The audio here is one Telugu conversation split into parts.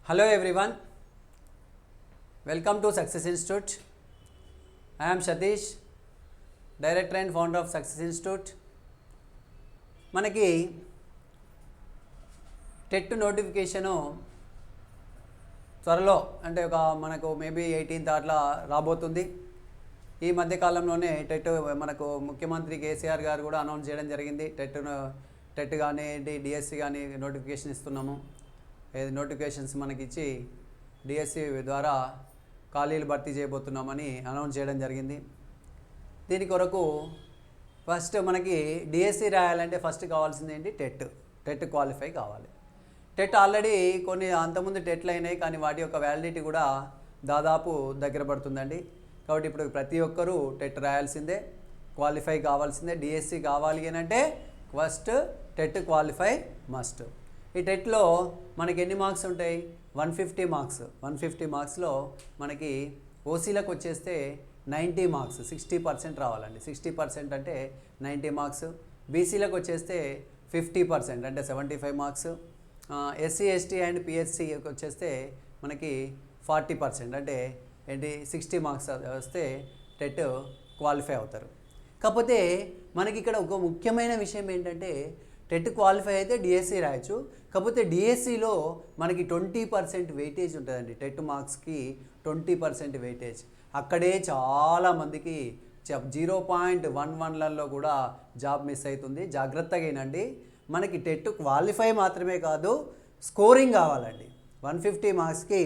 Hello everyone, welcome to Success Institute. I am Satish, Director and Founder of Success Institute. మనకి టెట్ నోటిఫికేషను త్వరలో అంటే మనకు మేబీ 18th అట్లా రాబోతుంది. ఈ మధ్యకాలంలోనే టెట్ మనకు ముఖ్యమంత్రి కేసీఆర్ గారు కూడా అనౌన్స్ చేయడం జరిగింది. టెట్ కానీ డిఎస్సి కానీ నోటిఫికేషన్ ఇస్తున్నాము. నోటిఫికేషన్స్ మనకి ఇచ్చి డిఎస్సి ద్వారా ఖాళీలు భర్తీ చేయబోతున్నామని అనౌన్స్ చేయడం జరిగింది. దీని కొరకు ఫస్ట్ మనకి డిఎస్సి రాయాలంటే ఫస్ట్ కావాల్సింది ఏంటి? టెట్ క్వాలిఫై కావాలి. టెట్ ఆల్రెడీ కొన్ని అంతకుముందు టెట్లు అయినాయి, కానీ వాటి యొక్క వ్యాలిడిటీ కూడా దాదాపు దగ్గర పడుతుందండి. కాబట్టి ఇప్పుడు ప్రతి ఒక్కరూ టెట్ రాయాల్సిందే, క్వాలిఫై కావాల్సిందే. డిఎస్సి కావాలి అని అంటే ఫస్ట్ టెట్ క్వాలిఫై మస్ట్. ఈ టెట్లో మనకి ఎన్ని మార్క్స్ ఉంటాయి? 150 మార్క్స్. 150 మార్క్స్లో మనకి ఓసీలకు వచ్చేస్తే 90 మార్క్స్, 60% రావాలండి. 60% అంటే 90 మార్క్స్. బీసీలకు వచ్చేస్తే 50% అంటే 75 మార్క్స్. ఎస్సీ ఎస్టీ అండ్ పిహెచ్సికి వచ్చేస్తే మనకి 40% అంటే ఏంటి 60 మార్క్స్ వస్తే టెట్ క్వాలిఫై అవుతారు. కాకపోతే మనకి ఇక్కడ ఒక ముఖ్యమైన విషయం ఏంటంటే టెట్ క్వాలిఫై అయితే డిఎస్సి రాయొచ్చు. కాకపోతే డిఎస్సిలో మనకి 20% వెయిటేజ్ ఉంటుందండి. టెట్ మార్క్స్కి 20% వెయిటేజ్. అక్కడే చాలామందికి 0.11లలో కూడా జాబ్ మిస్ అవుతుంది. జాగ్రత్తగా ఏనండి, మనకి టెట్ క్వాలిఫై మాత్రమే కాదు, స్కోరింగ్ కావాలండి. 150 మార్క్స్కి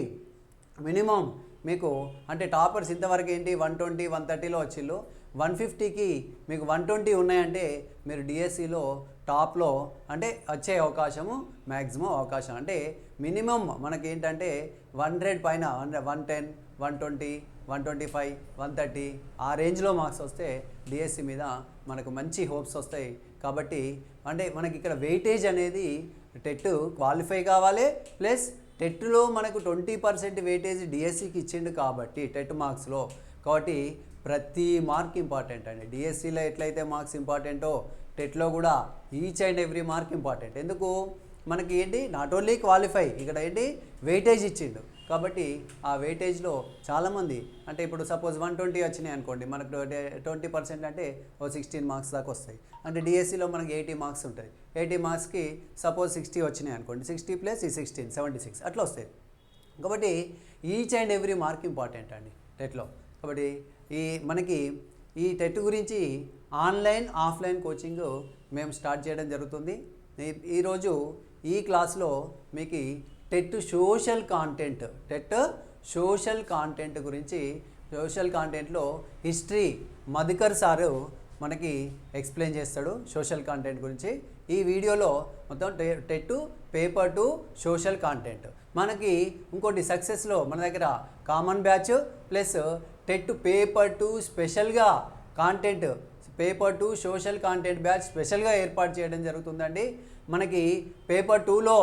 మినిమం మీకు అంటే టాపర్స్ ఇంతవరకు ఏంటి 120, 130లో వచ్చిళ్ళు. 150కి మీకు 120 ఉన్నాయంటే మీరు డిఎస్సిలో టాప్లో అంటే వచ్చే అవకాశము మ్యాక్సిమం అవకాశం. అంటే మినిమం మనకి ఏంటంటే 100 పైన 110, 120, 125, 130 ఆ రేంజ్లో మార్క్స్ వస్తే డిఎస్సి మీద మనకు మంచి హోప్స్ వస్తాయి. కాబట్టి అంటే మనకి ఇక్కడ వెయిటేజ్ అనేది టెట్ క్వాలిఫై కావాలి, ప్లస్ టెట్లో మనకు 20% వెయిటేజ్ డిఎస్సికి ఇచ్చిండు కాబట్టి టెట్ మార్క్స్లో. కాబట్టి ప్రతి మార్క్ ఇంపార్టెంట్ అండి. డిఎస్సిలో ఎట్లయితే మార్క్స్ ఇంపార్టెంటో టెట్లో కూడా each and every mark important. ఎందుకు మనకి ఏంటి నాట్ ఓన్లీ క్వాలిఫై, ఇక్కడ ఏంటి వెయిటేజ్ ఇచ్చిండు. కాబట్టి ఆ వెయిటేజ్లో చాలామంది అంటే ఇప్పుడు సపోజ్ 120 వచ్చినాయి అనుకోండి, మనకు 20% అంటే 16 మార్క్స్ దాకా వస్తాయి. అంటే డిఎస్సిలో మనకి 80 మార్క్స్ ఉంటుంది. 80 మార్క్స్కి సపోజ్ 60 వచ్చినాయి అనుకోండి, 60 ప్లస్ ఈ 16 76 అట్లా వస్తాయి. కాబట్టి each and every mark important అండి టెట్లో. కాబట్టి మనకి ఈ టెట్ గురించి ఆన్లైన్ ఆఫ్లైన్ కోచింగ్ మేము స్టార్ట్ చేయడం జరుగుతుంది. ఈరోజు ఈ క్లాస్లో మీకు టెట్ సోషల్ కాంటెంట్ గురించి, సోషల్ కాంటెంట్లో హిస్టరీ మధుకర్ సారు మనకి ఎక్స్ప్లెయిన్ చేస్తాడు సోషల్ కాంటెంట్ గురించి. ఈ వీడియోలో మొత్తం టెట్ పేపర్ 2 సోషల్ కాంటెంట్. మనకి ఇంకోటి సక్సెస్లో మన దగ్గర common batch plus TET paper 2 స్పెషల్గా content, paper 2 social content batch స్పెషల్గా ఏర్పాటు చేయడం జరుగుతుందండి. మనకి పేపర్ 2లో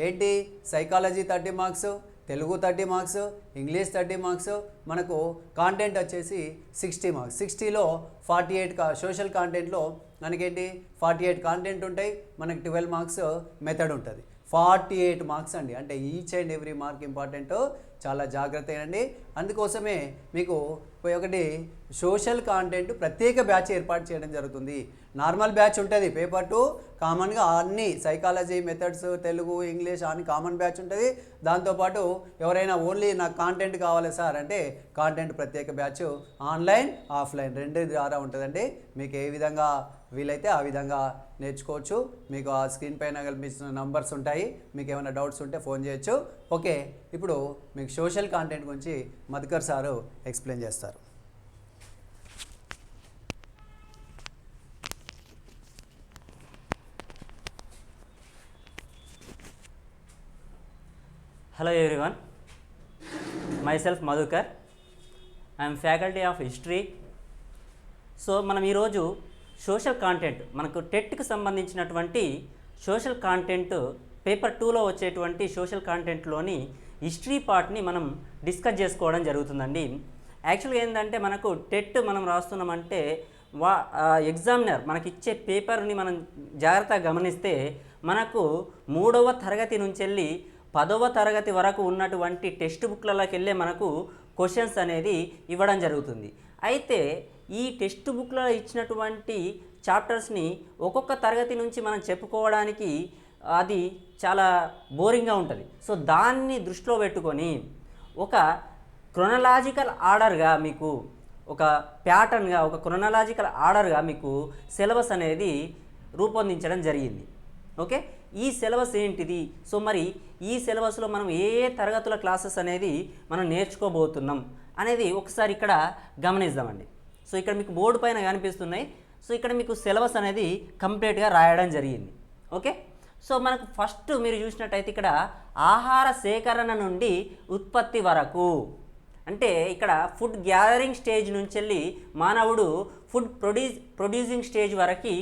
ఏంటి psychology 30 marks, Telugu 30 marks, English 30 marks, మనకు కాంటెంట్ వచ్చేసి 60 మార్క్స్. 60లో 48 సోషల్ కాంటెంట్లో మనకేంటి 48 కాంటెంట్ ఉంటాయి, మనకి 12 మార్క్స్ మెథడ్ ఉంటుంది. 48 మార్క్స్ అండి. అంటే each and every mark important, చాలా జాగ్రత్త అండి. అందుకోసమే మీకు ఒకటి సోషల్ కాంటెంట్ ప్రత్యేక బ్యాచ్ ఏర్పాటు చేయడం జరుగుతుంది. నార్మల్ బ్యాచ్ ఉంటుంది పేపర్ 2 కామన్గా అన్ని సైకాలజీ మెథడ్స్, తెలుగు, ఇంగ్లీష్ అన్ని కామన్ బ్యాచ్ ఉంటుంది. దాంతోపాటు ఎవరైనా ఓన్లీ నాకు కాంటెంట్ కావాలి సార్ అంటే కాంటెంట్ ప్రత్యేక బ్యాచ్ ఆన్లైన్ ఆఫ్లైన్ 2 ద్వారా ఉంటుందండి. మీకు ఏ విధంగా వీలైతే ఆ విధంగా నేర్చుకోవచ్చు. మీకు ఆ స్క్రీన్ పైన కనిపిస్తున్న నంబర్స్ ఉంటాయి, మీకు ఏమైనా డౌట్స్ ఉంటే ఫోన్ చేయొచ్చు. ఓకే, ఇప్పుడు మీకు సోషల్ కాంటెంట్ గురించి మధుకర్ సారు ఎక్స్ప్లెయిన్ చేస్తారు. Hello everyone, myself Madhukar, I am faculty of history. So మనం ఈరోజు సోషల్ కాంటెంట్, మనకు టెట్కి సంబంధించినటువంటి సోషల్ కాంటెంట్ పేపర్ 2లో వచ్చేటువంటి సోషల్ కాంటెంట్లోని హిస్టరీ పార్ట్ని మనం డిస్కస్ చేసుకోవడం జరుగుతుందండి. యాక్చువల్గా ఏంటంటే మనకు టెట్ మనం రాస్తున్నామంటే ఎగ్జామినర్ మనకిచ్చే పేపర్ని మనం జాగ్రత్తగా గమనిస్తే మనకు 3వ తరగతి నుంచి వెళ్ళి 10వ తరగతి వరకు ఉన్నటువంటి టెక్స్ట్ బుక్లలోకి వెళ్ళే మనకు క్వశ్చన్స్ అనేది ఇవ్వడం జరుగుతుంది. అయితే ఈ టెక్స్ట్ బుక్లో ఇచ్చినటువంటి చాప్టర్స్ని ఒక్కొక్క తరగతి నుంచి మనం చెప్పుకోవడానికి అది చాలా బోరింగ్గా ఉంటుంది. సో దాన్ని దృష్టిలో పెట్టుకొని ఒక క్రొనలాజికల్ ఆర్డర్గా మీకు ఒక ప్యాటర్న్గా ఒక క్రొనలాజికల్ ఆర్డర్గా మీకు సిలబస్ అనేది రూపొందించడం జరిగింది. ఓకే, ఈ సిలబస్ ఏంటిది? సో మరి ఈ సిలబస్లో మనం ఏ ఏ తరగతుల క్లాసెస్ అనేది మనం నేర్చుకోబోతున్నాం అనేది ఒకసారి ఇక్కడ గమనిద్దామండి. సో ఇక్కడ మీకు బోర్డు పైన కనిపిస్తున్నాయి. సో ఇక్కడ మీకు సిలబస్ అనేది కంప్లీట్గా రాయడం జరిగింది. ఓకే, సో మనకు ఫస్ట్ మీరు చూసినట్టయితే ఇక్కడ ఆహార సేకరణ నుండి ఉత్పత్తి వరకు, అంటే ఇక్కడ ఫుడ్ గ్యాదరింగ్ స్టేజ్ నుంచి వెళ్ళి మానవుడు ఫుడ్ ప్రొడ్యూసింగ్ స్టేజ్ వరకు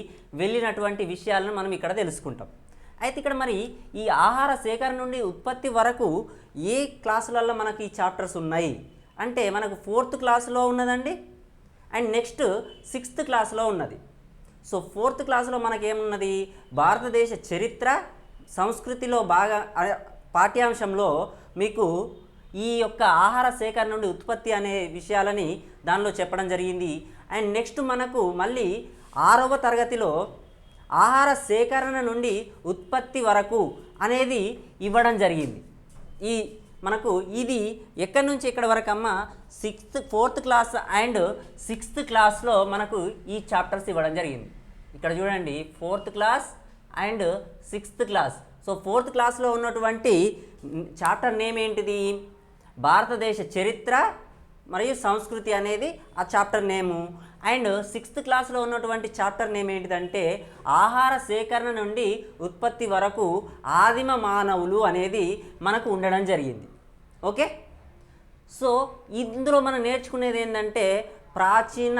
వెళ్ళినటువంటి విషయాలను మనం ఇక్కడ తెలుసుకుంటాం. అయితే ఇక్కడ మరి ఈ ఆహార సేకరణ నుండి ఉత్పత్తి వరకు ఏ క్లాసులలో మనకి ఈ చాప్టర్స్ ఉన్నాయి అంటే మనకు 4th క్లాసులో ఉన్నదండి, అండ్ నెక్స్ట్ 6th క్లాసులో ఉన్నది. సో 4th క్లాసులో మనకేమున్నది? భారతదేశ చరిత్ర సంస్కృతిలో బాగా పాఠ్యాంశంలో మీకు ఈ యొక్క ఆహార సేకరణ నుండి ఉత్పత్తి అనే విషయాలని దానిలో చెప్పడం జరిగింది. అండ్ నెక్స్ట్ మనకు మళ్ళీ 6వ తరగతిలో ఆహార సేకరణ నుండి ఉత్పత్తి వరకు అనేది ఇవ్వడం జరిగింది. ఈ మనకు ఇది ఎక్కడి నుంచి ఎక్కడి వరకు అమ్మ 4th క్లాస్ అండ్ 6th క్లాస్లో మనకు ఈ చాప్టర్స్ ఇవ్వడం జరిగింది. ఇక్కడ చూడండి 4th class and 6th class. So 4th క్లాస్లో ఉన్నటువంటి చాప్టర్ నేమ్ ఏంటిది? భారతదేశ చరిత్ర మరియు సంస్కృతి అనేది ఆ చాప్టర్ నేము. అండ్ 6th క్లాస్లో ఉన్నటువంటి చాప్టర్ నేమ్ ఏంటిదంటే ఆహార సేకరణ నుండి ఉత్పత్తి వరకు ఆదిమ మానవులు అనేది మనకు ఉండడం జరిగింది. ఓకే, సో ఇందులో మనం నేర్చుకునేది ఏంటంటే ప్రాచీన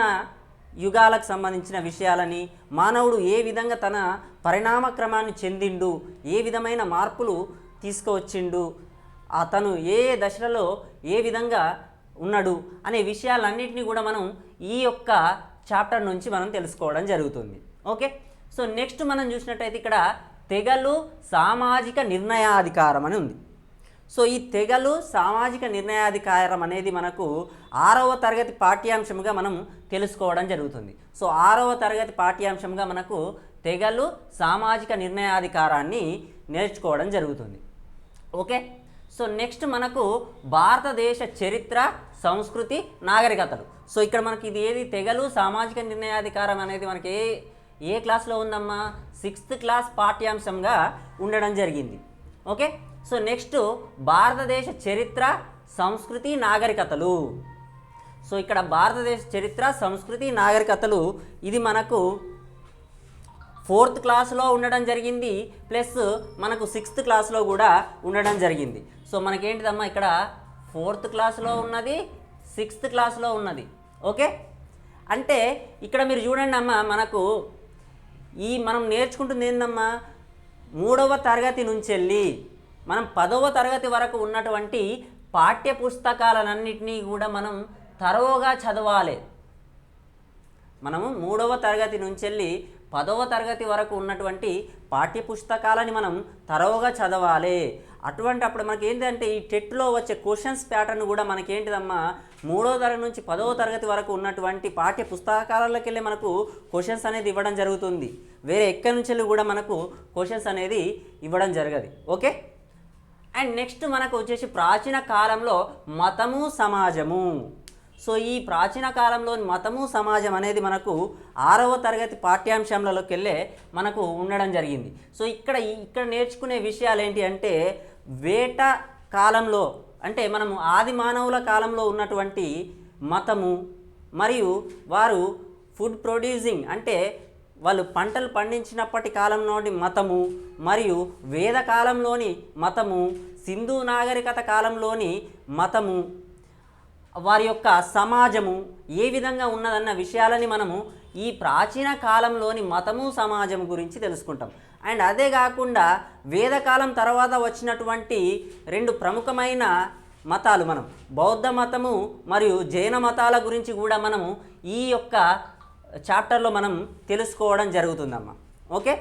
యుగాలకు సంబంధించిన విషయాలని, మానవుడు ఏ విధంగా తన పరిణామ క్రమాన్ని చెందిండు, ఏ విధమైన మార్పులు తీసుకువచ్చిండు, అతను ఏ దశలలో ఏ విధంగా ఉన్నాడు అనే విషయాలన్నింటినీ కూడా మనం ఈ యొక్క చాప్టర్ నుంచి మనం తెలుసుకోవడం జరుగుతుంది. ఓకే, సో నెక్స్ట్ మనం చూసినట్టయితే ఇక్కడ తెగలు సామాజిక నిర్ణయాధికారం అని ఉంది. సో ఈ తెగలు సామాజిక నిర్ణయాధికారం అనేది మనకు 6వ తరగతి పాఠ్యాంశంగా మనం తెలుసుకోవడం జరుగుతుంది. సో 6వ తరగతి పాఠ్యాంశంగా మనకు తెగలు సామాజిక నిర్ణయాధికారాన్ని నేర్చుకోవడం జరుగుతుంది. ఓకే, సో నెక్స్ట్ మనకు భారతదేశ చరిత్ర సంస్కృతి నాగరికతలు. సో ఇక్కడ మనకి ఇది ఏది? తెగలు సామాజిక నిర్ణయాధికారం అనేది మనకి ఏ క్లాస్లో ఉందమ్మా? 6th క్లాస్ పాఠ్యాంశంగా ఉండడం జరిగింది. ఓకే, సో నెక్స్ట్ భారతదేశ చరిత్ర సంస్కృతి నాగరికతలు. సో ఇక్కడ భారతదేశ చరిత్ర సంస్కృతి నాగరికతలు ఇది మనకు 4th క్లాస్లో ఉండడం జరిగింది, ప్లస్ మనకు 6th క్లాస్లో కూడా ఉండడం జరిగింది. సో మనకేంటిదమ్మా ఇక్కడ 4th క్లాస్లో ఉన్నది, 6th క్లాస్లో ఉన్నది. ఓకే, అంటే ఇక్కడ మీరు చూడండి అమ్మ, మనకు మనం నేర్చుకుంటుంది ఏందమ్మా? 3వ తరగతి నుంచి వెళ్ళి మనం 10వ తరగతి వరకు ఉన్నటువంటి పాఠ్య పుస్తకాలన్నింటినీ కూడా మనం తరోగా చదవాలి. మనము 3వ తరగతి నుంచి వెళ్ళి 10వ తరగతి వరకు ఉన్నటువంటి పాఠ్య పుస్తకాలని మనం తరోగా చదవాలి. అటువంటి అప్పుడు మనకి ఏంటంటే ఈ టెట్లో వచ్చే క్వశ్చన్స్ ప్యాటర్న్ కూడా మనకేంటిదమ్మా 3వ తరగతి నుంచి 10వ తరగతి వరకు ఉన్నటువంటి పాఠ్య పుస్తకాలలోకి వెళ్ళి మనకు క్వశ్చన్స్ అనేది ఇవ్వడం జరుగుతుంది. వేరే ఎక్కడి నుంచి వెళ్ళి కూడా మనకు క్వశ్చన్స్ అనేది ఇవ్వడం జరగదు. ఓకే, అండ్ నెక్స్ట్ మనకు వచ్చేసి ప్రాచీన కాలంలో మతము సమాజము. సో ఈ ప్రాచీన కాలంలో మతము సమాజం అనేది మనకు 6వ తరగతి పాఠ్యాంశంలోకి వెళ్ళే మనకు ఉండడం జరిగింది. సో ఇక్కడ నేర్చుకునే విషయాలు ఏంటి అంటే వేట కాలంలో, అంటే మనము ఆది మానవుల కాలంలో ఉన్నటువంటి మతము, మరియు వారు ఫుడ్ ప్రొడ్యూసింగ్ అంటే వాళ్ళు పంటలు పండించినప్పటి కాలంలోని మతము, మరియు వేద కాలంలోని మతము, సింధు నాగరికత కాలంలోని మతము, వారి యొక్క సమాజము ఏ విధంగా ఉన్నదన్న విషయాలని మనము ఈ ప్రాచీన కాలంలోని మతము సమాజం గురించి తెలుసుకుంటాం. అండ్ అదే కాకుండా వేదకాలం తర్వాత వచ్చినటువంటి 2 ప్రముఖమైన మతాలు, మనం బౌద్ధ మతము మరియు జైన మతాల గురించి కూడా మనము ఈ యొక్క చాప్టర్లో మనం తెలుసుకోవడం జరుగుతుందమ్మా. ఓకే,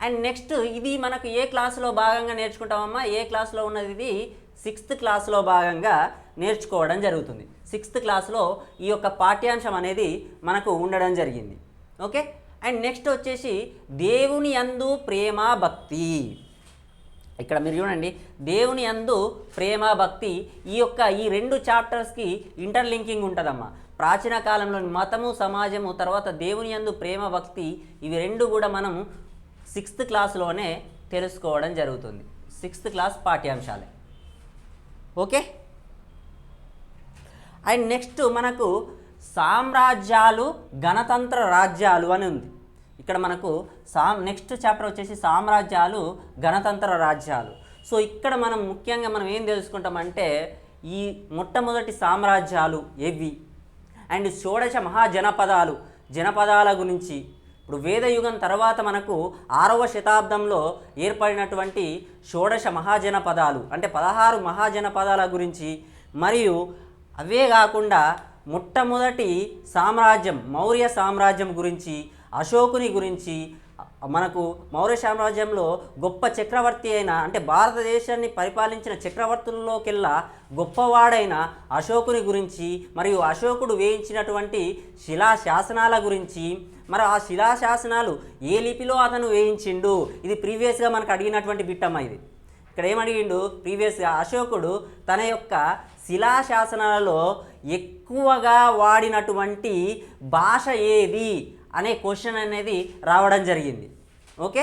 అండ్ నెక్స్ట్ ఇది మనకు ఏ క్లాసులో భాగంగా నేర్చుకుంటామమ్మా, ఏ క్లాస్లో ఉన్నది ఇది 6th క్లాస్లో భాగంగా నేర్చుకోవడం జరుగుతుంది. 6th క్లాస్లో ఈ యొక్క పాఠ్యాంశం అనేది మనకు ఉండడం జరిగింది. ఓకే. అండ్ నెక్స్ట్ వచ్చేసి దేవుని యందు ప్రేమ భక్తి. ఇక్కడ మీరు చూడండి, దేవుని యందు ప్రేమ భక్తి ఈ 2 చాప్టర్స్కి ఇంటర్లింకింగ్ ఉంటుందమ్మా. ప్రాచీన కాలంలోని మతము, సమాజము, తర్వాత దేవుని యందు ప్రేమ భక్తి, ఇవి 2 కూడా మనం 6th క్లాస్లోనే తెలుసుకోవడం జరుగుతుంది. 6th క్లాస్ పాఠ్యాంశాలే. ఓకే. అండ్ నెక్స్ట్ మనకు సామ్రాజ్యాలు, గణతంత్ర రాజ్యాలు అని ఉంది. ఇక్కడ మనకు నెక్స్ట్ చాప్టర్ వచ్చేసి సామ్రాజ్యాలు, గణతంత్ర రాజ్యాలు. సో ఇక్కడ మనం ముఖ్యంగా మనం ఏం తెలుసుకుంటామంటే ఈ మొట్టమొదటి సామ్రాజ్యాలు ఏవి, అండ్ షోడశ జనపదాల గురించి. ఇప్పుడు వేదయుగం తర్వాత మనకు 6వ శతాబ్దంలో ఏర్పడినటువంటి షోడశ మహాజనపదాలు అంటే 16 మహాజనపదాల గురించి, మరియు అవే కాకుండా మొట్టమొదటి సామ్రాజ్యం మౌర్య సామ్రాజ్యం గురించి, అశోకుని గురించి, మనకు మౌర్య సామ్రాజ్యంలో గొప్ప చక్రవర్తి అయిన అంటే భారతదేశాన్ని పరిపాలించిన చక్రవర్తుల్లోకెల్లా గొప్పవాడైన అశోకుని గురించి, మరియు అశోకుడు వేయించినటువంటి శిలాశాసనాల గురించి, మరి ఆ శిలాశాసనాలు ఏ లిపిలో అతను వేయించిండు, ఇది ప్రీవియస్గా మనకు అడిగినటువంటి బిట్టమ్మ. ఇది ఇక్కడ ఏమడిగిండు ప్రీవియస్గా, అశోకుడు తన యొక్క శిలాశాసనాలలో ఎక్కువగా వాడినటువంటి భాష ఏది అనే క్వశ్చన్ అనేది రావడం జరిగింది. ఓకే.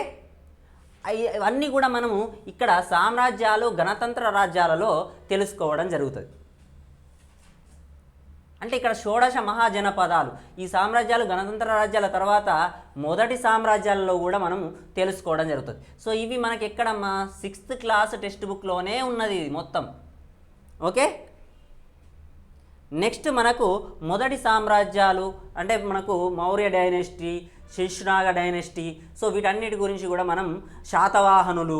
అవన్నీ కూడా మనము ఇక్కడ సామ్రాజ్యాలు, గణతంత్ర రాజ్యాలలో తెలుసుకోవడం జరుగుతుంది. అంటే ఇక్కడ షోడశ మహాజనపదాలు, ఈ సామ్రాజ్యాలు, గణతంత్ర రాజ్యాల తర్వాత మొదటి సామ్రాజ్యాలలో కూడా మనం తెలుసుకోవడం జరుగుతుంది. సో ఇవి మనకి ఎక్కడమ్మా 6th క్లాస్ టెక్స్ట్ బుక్లోనే ఉన్నది ఇది మొత్తం. ఓకే. నెక్స్ట్ మనకు మొదటి సామ్రాజ్యాలు అంటే మనకు Maurya dynasty, Shishunaga dynasty. So వీటన్నిటి గురించి కూడా మనం శాతవాహనులు,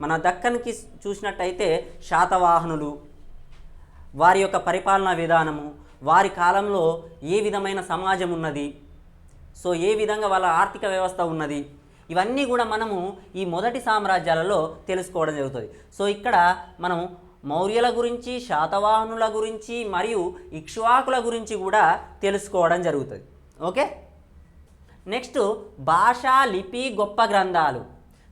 మన దక్కన్కి చూసినట్టయితే శాతవాహనులు, వారి యొక్క పరిపాలనా విధానము, వారి కాలంలో ఏ విధమైన సమాజం ఉన్నది, సో ఏ విధంగా వాళ్ళ ఆర్థిక వ్యవస్థ ఉన్నది, ఇవన్నీ కూడా మనము ఈ మొదటి సామ్రాజ్యాలలో తెలుసుకోవడం జరుగుతుంది. సో ఇక్కడ మనం మౌర్యుల గురించి, శాతవాహనుల గురించి మరియు ఇక్ష్వాకుల గురించి కూడా తెలుసుకోవడం జరుగుతుంది. ఓకే. నెక్స్ట్ భాషా లిపి గొప్ప గ్రంథాలు.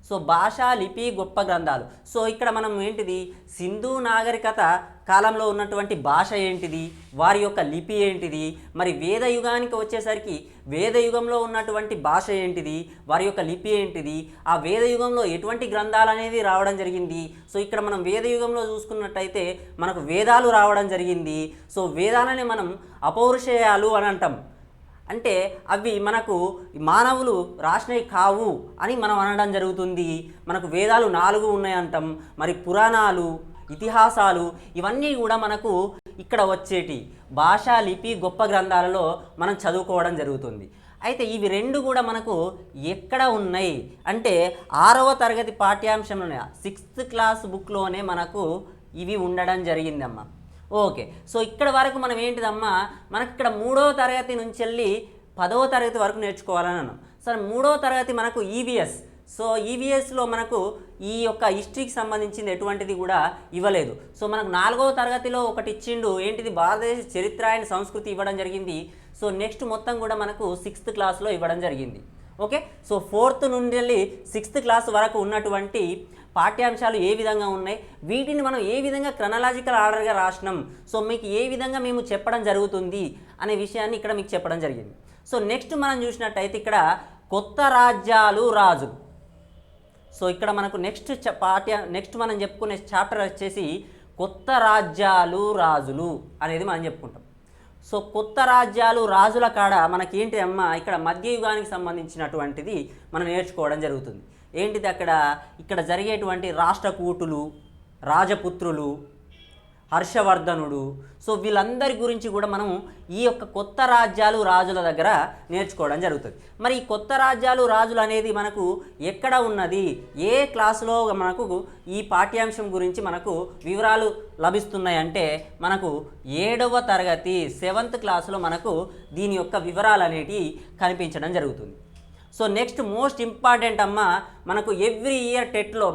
సో భాషా లిపి గొప్ప గ్రంథాలు. సో ఇక్కడ మనం ఏంటిది, సింధు నాగరికత కాలంలో ఉన్నటువంటి భాష ఏంటిది, వారి యొక్క లిపి ఏంటిది, మరి వేద యుగానికి వచ్చేసరికి వేద యుగంలో ఉన్నటువంటి భాష ఏంటిది, వారి యొక్క లిపి ఏంటిది, ఆ వేద యుగంలో ఎటువంటి గ్రంథాలు అనేది రావడం జరిగింది. సో ఇక్కడ మనం వేద యుగంలో చూసుకున్నట్టయితే మనకు వేదాలు రావడం జరిగింది. సో వేదాలని మనం అపౌరుషేయాలు అని అంటాం. అంటే అవి మనకు మానవులు రాసినవి కావు అని మనం అనడం జరుగుతుంది. మనకు వేదాలు 4 ఉన్నాయంటాం. మరి పురాణాలు, ఇతిహాసాలు ఇవన్నీ కూడా మనకు ఇక్కడ వచ్చేటి భాషా లిపి గొప్ప గ్రంథాలలో మనం చదువుకోవడం జరుగుతుంది. అయితే ఇవి 2 కూడా మనకు ఎక్కడ ఉన్నాయి అంటే 6వ తరగతి పాఠ్యాంశంలోనే 6th క్లాస్ బుక్లోనే మనకు ఇవి ఉండడం జరిగిందమ్మా. ఓకే. సో ఇక్కడ వరకు మనం ఏంటిదమ్మా, మనకి ఇక్కడ 3వ తరగతి నుంచి వెళ్ళి 10వ తరగతి వరకు నేర్చుకోవాలని అన్నాం. సరే 3వ తరగతి మనకు ఈవీఎస్. సో ఈవీఎస్లో మనకు ఈ యొక్క హిస్టరీకి సంబంధించింది ఎటువంటిది కూడా ఇవ్వలేదు. సో మనకు 4వ తరగతిలో ఒకటి ఇచ్చిండు, ఏంటిది భారతదేశ చరిత్ర అండ్ సంస్కృతి ఇవ్వడం జరిగింది. సో నెక్స్ట్ మొత్తం కూడా మనకు 6th క్లాస్లో ఇవ్వడం జరిగింది. ఓకే. సో 4th నుండి వెళ్ళి 6th క్లాస్ వరకు ఉన్నటువంటి పాఠ్యాంశాలు ఏ విధంగా ఉన్నాయి, వీటిని మనం ఏ విధంగా క్రొనాలజికల్ ఆర్డర్గా రాసినాం, సో మీకు ఏ విధంగా మేము చెప్పడం జరుగుతుంది అనే విషయాన్ని ఇక్కడ మీకు చెప్పడం జరిగింది. సో నెక్స్ట్ మనం చూసినట్టయితే ఇక్కడ కొత్త రాజ్యాలు, రాజులు. సో ఇక్కడ మనకు నెక్స్ట్ మనం చెప్పుకునే చాప్టర్ వచ్చేసి కొత్త రాజ్యాలు, రాజులు అనేది మనం చెప్పుకుంటాం. సో కొత్త రాజ్యాలు, రాజుల కాడ మనకి ఏంటి అమ్మా, ఇక్కడ మధ్యయుగానికి సంబంధించినటువంటిది మనం నేర్చుకోవడం జరుగుతుంది. ఏంటిది ఇక్కడ జరిగేటువంటి రాష్ట్రకూటులు, రాజపుత్రులు, హర్షవర్ధనుడు, సో వీళ్ళందరి గురించి కూడా మనం ఈ యొక్క కొత్త రాజ్యాలు, రాజుల దగ్గర నేర్చుకోవడం జరుగుతుంది. మరి ఈ కొత్త రాజ్యాలు, రాజులు అనేది మనకు ఎక్కడ ఉన్నది, ఏ క్లాసులో మనకు ఈ పాఠ్యాంశం గురించి మనకు వివరాలు లభిస్తున్నాయి అంటే మనకు 7వ తరగతి 7th క్లాసులో మనకు దీని యొక్క వివరాలు అనేటివి కనిపించడం జరుగుతుంది. సో నెక్స్ట్ మోస్ట్ ఇంపార్టెంట్ అమ్మ, మనకు ఎవ్రీ ఇయర్ టెట్లో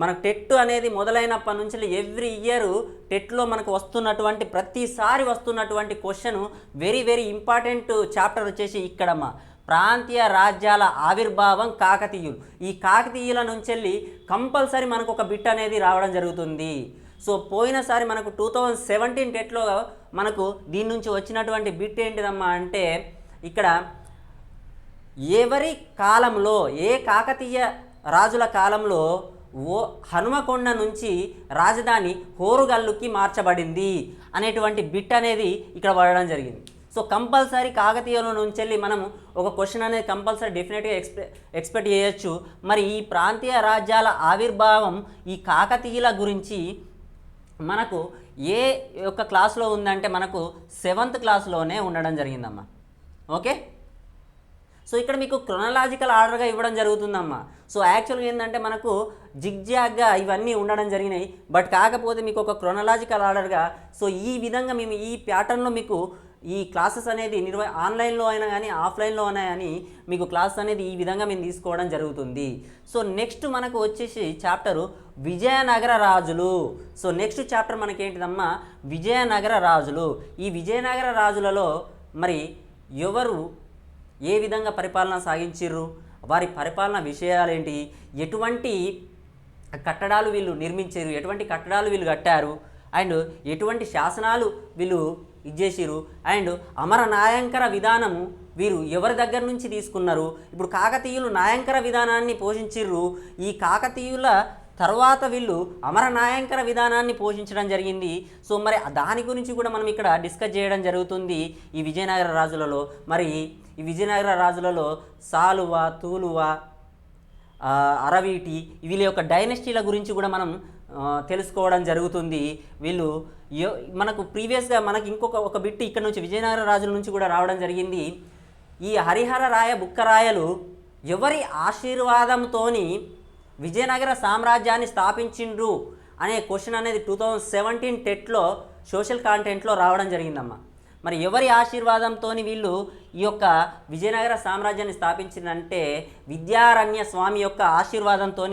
మనకు టెట్ అనేది మొదలైనప్పటి నుంచి ఎవ్రీ ఇయర్ టెట్లో మనకు వస్తున్నటువంటి ప్రతిసారి వస్తున్నటువంటి question very very important chapter వచ్చేసి ఇక్కడమ్మా, ప్రాంతీయ రాజ్యాల ఆవిర్భావం కాకతీయులు. ఈ కాకతీయుల నుంచి వెళ్ళి కంపల్సరీ మనకు ఒక బిట్ అనేది రావడం జరుగుతుంది. సో పోయినసారి మనకు 2017 టెట్లో మనకు దీని నుంచి వచ్చినటువంటి బిట్ ఏంటిదమ్మా అంటే, ఇక్కడ ఎవరి కాలంలో, ఏ కాకతీయ రాజుల కాలంలో హనుమకొండ నుంచి రాజధాని హోరుగల్లుకి మార్చబడింది అనేటువంటి బిట్ అనేది ఇక్కడ పడడం జరిగింది. సో కంపల్సరీ కాకతీయుల నుంచి వెళ్ళి మనం ఒక క్వశ్చన్ అనేది కంపల్సరీ డెఫినెట్గా ఎక్స్పెక్ట్ చేయొచ్చు. మరి ఈ ప్రాంతీయ రాజ్యాల ఆవిర్భావం ఈ కాకతీయుల గురించి మనకు ఏ యొక్క క్లాస్లో ఉందంటే మనకు 7th క్లాస్లోనే ఉండడం జరిగిందమ్మా. ఓకే, సో ఇక్కడ మీకు క్రొనలాజికల్ ఆర్డర్గా ఇవ్వడం జరుగుతుందమ్మా. సో యాక్చువల్గా ఏంటంటే మనకు జిగ్జాగ్గా ఇవన్నీ ఉండడం జరిగినాయి, బట్ కాకపోతే మీకు ఒక క్రొనలాజికల్ ఆర్డర్గా, సో ఈ విధంగా మేము ఈ ప్యాటర్న్లో మీకు ఈ క్లాసెస్ అనేది ఆన్లైన్లో అయినా కానీ ఆఫ్లైన్లో అయినా కానీ మీకు క్లాస్ అనేది ఈ విధంగా మేము తీసుకోవడం జరుగుతుంది. సో నెక్స్ట్ మనకు వచ్చేసి చాప్టరు విజయనగర రాజులు. సో నెక్స్ట్ చాప్టర్ మనకేంటిదమ్మా, విజయనగర రాజులు. ఈ విజయనగర రాజులలో మరి ఎవరు ఏ విధంగా పరిపాలన సాగించిర్రు, వారి పరిపాలన విషయాలేంటి, ఎటువంటి కట్టడాలు వీళ్ళు నిర్మించారు, ఎటువంటి కట్టడాలు వీళ్ళు కట్టారు, అండ్ ఎటువంటి శాసనాలు వీళ్ళు ఇచ్చేసిరు, అండ్ అమర నాయంకర విధానము వీరు ఎవరి దగ్గర నుంచి తీసుకున్నారు. ఇప్పుడు కాకతీయులు నాయంకర విధానాన్ని పోషించిర్రు, ఈ కాకతీయుల తర్వాత వీళ్ళు అమర నాయంకర విధానాన్ని పోషించడం జరిగింది. సో మరి దాని గురించి కూడా మనం ఇక్కడ డిస్కస్ చేయడం జరుగుతుంది ఈ విజయనగర రాజులలో. మరి ఈ విజయనగర రాజులలో సాలువ, తులువ, అరవీటి వీళ్ళ యొక్క డైనెస్టీల గురించి కూడా మనం తెలుసుకోవడం జరుగుతుంది. వీళ్ళు మనకు ప్రీవియస్గా మనకి ఒక బిట్ ఇక్కడ నుంచి విజయనగర రాజుల నుంచి కూడా రావడం జరిగింది. ఈ హరిహర రాయ బుక్కరాయలు ఎవరి ఆశీర్వాదంతోని విజయనగర సామ్రాజ్యాన్ని స్థాపించిండ్రు అనే క్వశ్చన్ అనేది 2017 టెట్లో సోషల్ కాంటెంట్లో రావడం జరిగిందమ్మా. మరి ఎవరి ఆశీర్వాదంతో వీళ్ళు ఈ యొక్క విజయనగర సామ్రాజ్యాన్ని స్థాపించిందంటే విద్యారణ్య స్వామి యొక్క ఆశీర్వాదంతో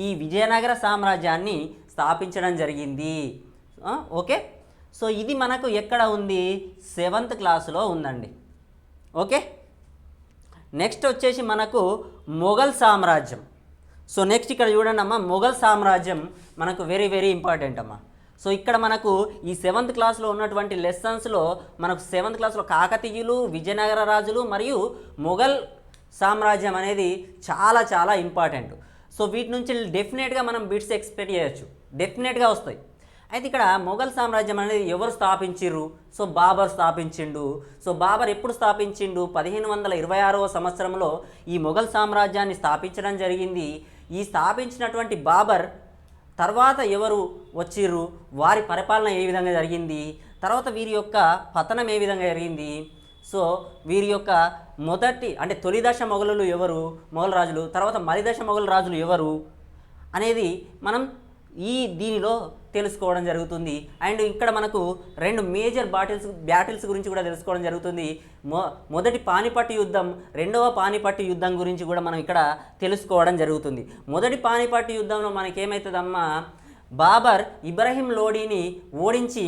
ఈ విజయనగర సామ్రాజ్యాన్ని స్థాపించడం జరిగింది. ఓకే, సో ఇది మనకు ఎక్కడ ఉంది, 7th క్లాసులో ఉందండి. ఓకే, నెక్స్ట్ వచ్చేసి మనకు మొఘల్ సామ్రాజ్యం. సో నెక్స్ట్ ఇక్కడ చూడండి అమ్మా, మొఘల్ సామ్రాజ్యం మనకు వెరీ వెరీ ఇంపార్టెంట్ అమ్మా. సో ఇక్కడ మనకు ఈ 7th క్లాస్లో ఉన్నటువంటి లెసన్స్లో మనకు 7th క్లాస్లో కాకతీయులు, విజయనగర రాజులు మరియు మొఘల్ సామ్రాజ్యం అనేది చాలా చాలా ఇంపార్టెంట్. సో వీటి నుంచి డెఫినెట్గా మనం బిట్స్ ఎక్స్పెక్ట్ చేయొచ్చు, డెఫినెట్గా వస్తాయి. అయితే ఇక్కడ మొఘల్ సామ్రాజ్యం అనేది ఎవరు స్థాపించిర్రు, సో బాబర్ స్థాపించిండు. సో బాబర్ ఎప్పుడు స్థాపించిండు, 1526వ సంవత్సరంలో ఈ మొఘల్ సామ్రాజ్యాన్ని స్థాపించడం జరిగింది. ఈ స్థాపించినటువంటి బాబర్ తర్వాత ఎవరు వచ్చిర్రు, వారి పరిపాలన ఏ విధంగా జరిగింది, తర్వాత వీరి యొక్క పతనం ఏ విధంగా జరిగింది, సో వీరి యొక్క మొదటి అంటే తొలి దశ మొఘలులు ఎవరు, మొఘల్ రాజులు, తర్వాత మలి దశ మొఘల్ రాజులు ఎవరు అనేది మనం దీనిలో తెలుసుకోవడం జరుగుతుంది. అండ్ ఇక్కడ మనకు 2 మేజర్ బ్యాటిల్స్ గురించి కూడా తెలుసుకోవడం జరుగుతుంది. మొదటి పానిపట్టు యుద్ధం, రెండవ పానిపట్టు యుద్ధం గురించి కూడా మనం ఇక్కడ తెలుసుకోవడం జరుగుతుంది. మొదటి పానిపట్టు యుద్ధంలో మనకేమవుతుందమ్మా, బాబర్ ఇబ్రహీం లోడీని ఓడించి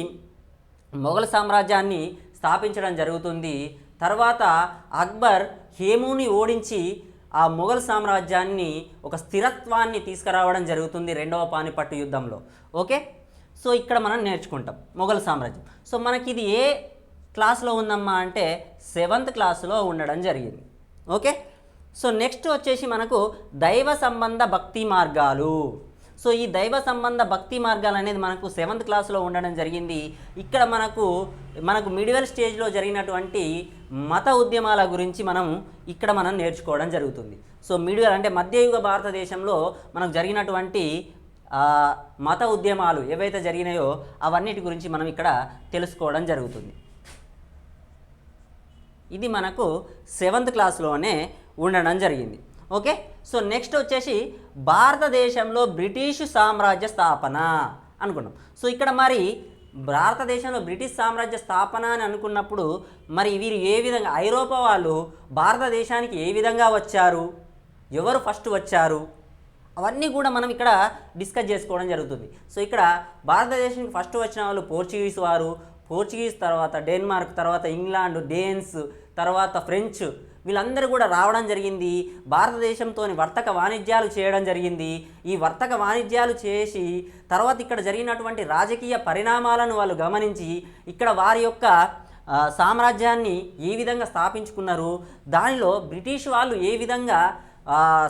మొఘల్ సామ్రాజ్యాన్ని స్థాపించడం జరుగుతుంది. తర్వాత అక్బర్ హేమూని ఓడించి ఆ మొఘల్ సామ్రాజ్యాన్ని ఒక స్థిరత్వాన్ని తీసుకురావడం జరుగుతుంది రెండవ పానిపట్టు యుద్ధంలో. ఓకే, సో ఇక్కడ మనం నేర్చుకుంటాం మొఘల్ సామ్రాజ్యం. సో మనకి ఇది ఏ క్లాస్లో ఉందమ్మా అంటే 7th క్లాస్లో ఉండడం జరిగింది. ఓకే, సో నెక్స్ట్ వచ్చేసి మనకు దైవ సంబంధ భక్తి మార్గాలు. సో ఈ దైవ సంబంధ భక్తి మార్గాలు అనేది మనకు 7th క్లాస్లో ఉండడం జరిగింది. ఇక్కడ మనకు మిడివల్ స్టేజ్లో జరిగినటువంటి మత ఉద్యమాల గురించి మనం నేర్చుకోవడం జరుగుతుంది. సో మిడివల్ అంటే మధ్యయుగ భారతదేశంలో మనకు జరిగినటువంటి మత ఉద్యమాలు ఏవైతే జరిగినాయో అవన్నిటి గురించి మనం ఇక్కడ తెలుసుకోవడం జరుగుతుంది. ఇది మనకు 7th క్లాస్లోనే ఉండడం జరిగింది. ఓకే, సో నెక్స్ట్ వచ్చేసి భారతదేశంలో బ్రిటిష్ సామ్రాజ్య స్థాపన అనుకున్నాం. సో ఇక్కడ మరి భారతదేశంలో బ్రిటిష్ సామ్రాజ్య స్థాపన అని అనుకున్నప్పుడు మరి వీరు ఏ విధంగా ఐరోపా వాళ్ళు భారతదేశానికి ఏ విధంగా వచ్చారు, ఎవరు ఫస్ట్ వచ్చారు, అవన్నీ కూడా మనం ఇక్కడ డిస్కస్ చేసుకోవడం జరుగుతుంది. సో ఇక్కడ భారతదేశానికి ఫస్ట్ వచ్చిన వాళ్ళు పోర్చుగీస్ వారు, పోర్చుగీస్ తర్వాత డెన్మార్క్, తర్వాత ఇంగ్లాండ్, డేన్స్, తర్వాత ఫ్రెంచ్, వీళ్ళందరూ కూడా రావడం జరిగింది. భారతదేశంతో వర్తక వాణిజ్యాలు చేయడం జరిగింది. ఈ వర్తక వాణిజ్యాలు చేసి తర్వాత ఇక్కడ జరిగినటువంటి రాజకీయ పరిణామాలను వాళ్ళు గమనించి ఇక్కడ వారి యొక్క సామ్రాజ్యాన్ని ఏ విధంగా స్థాపించుకున్నారు, దానిలో బ్రిటిష్ వాళ్ళు ఏ విధంగా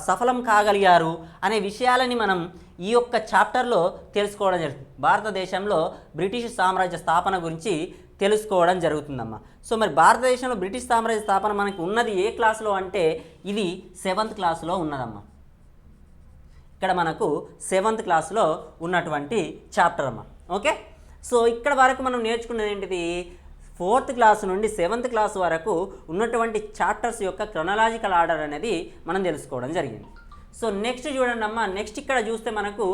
సఫలం కాగలిగారు అనే విషయాలని మనం ఈ యొక్క చాప్టర్లో తెలుసుకోవడం జరుగుతుంది. భారతదేశంలో బ్రిటిష్ సామ్రాజ్య స్థాపన గురించి తెలుసుకోవడం జరుగుతుందమ్మా. సో మరి భారతదేశంలో బ్రిటిష్ సామ్రాజ్య స్థాపన మనకు ఉన్నది ఏ క్లాస్లో అంటే ఇది 7th క్లాస్లో ఉన్నదమ్మా. ఇక్కడ మనకు 7th క్లాస్లో ఉన్నటువంటి చాప్టర్ అమ్మా. ఓకే, సో ఇక్కడ వరకు మనం నేర్చుకున్నది ఏంటిది, 4th క్లాస్ నుండి 7th క్లాస్ వరకు ఉన్నటువంటి చాప్టర్స్ యొక్క క్రొనలాజికల్ ఆర్డర్ అనేది మనం తెలుసుకోవడం జరిగింది. సో నెక్స్ట్ చూడండి అమ్మా, నెక్స్ట్ ఇక్కడ చూస్తే మనకు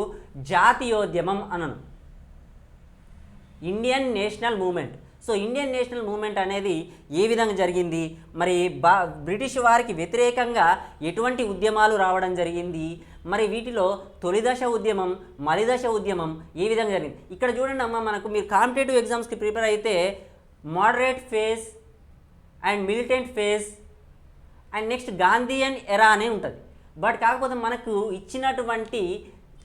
జాతీయోద్యమం అనను, Indian national movement. So Indian national movement అనేది ఏ విధంగా జరిగింది, మరి బ్రిటిష్ వారికి వ్యతిరేకంగా ఎటువంటి ఉద్యమాలు రావడం జరిగింది, మరి వీటిలో తొలిదశ ఉద్యమం, మలిదశ ఉద్యమం ఏ విధంగా జరిగింది. ఇక్కడ చూడండి అమ్మ, మనకు మీరు కాంపిటేటివ్ ఎగ్జామ్స్కి ప్రిపేర్ అయితే moderate phase and militant phase and next Gandhian ఎరా అనే ఉంటుంది. బట్ కాకపోతే మనకు ఇచ్చినటువంటి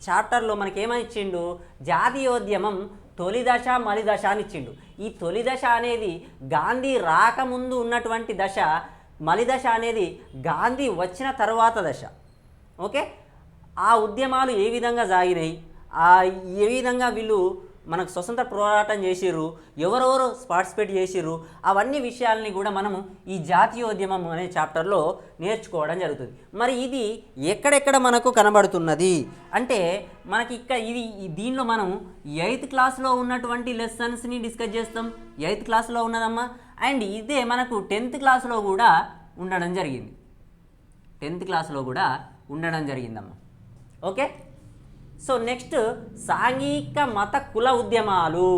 చాప్టర్లో మనకి ఏమని ఇచ్చిండు, జాతీయోద్యమం తొలి దశ మలి దశ అని ఇచ్చిండు. ఈ తొలి దశ అనేది గాంధీ రాకముందు ఉన్నటువంటి దశ, మలి దశ అనేది గాంధీ వచ్చిన తర్వాత దశ. ఓకే, ఆ ఉద్యమాలు ఏ విధంగా సాగినాయి, ఏ విధంగా వీళ్ళు మనకు స్వతంత్ర పోరాటం చేసిర్రు, ఎవరెవరు పార్టిసిపేట్ చేసిర్రు, అవన్నీ విషయాలని కూడా మనము ఈ జాతీయోద్యమం అనే చాప్టర్లో నేర్చుకోవడం జరుగుతుంది. మరి ఇది ఎక్కడెక్కడ మనకు కనబడుతున్నది అంటే మనకి ఇక్కడ ఇది దీనిలో మనం 8th క్లాస్లో ఉన్నటువంటి లెసన్స్ని డిస్కస్ చేస్తాం. 8th క్లాస్లో ఉన్నదమ్మా. అండ్ ఇదే మనకు 10th క్లాస్లో కూడా ఉండడం జరిగింది. 10th క్లాస్లో కూడా ఉండడం జరిగిందమ్మా. ఓకే, సో నెక్స్ట్ సాంఘిక మత కుల ఉద్యమాలు.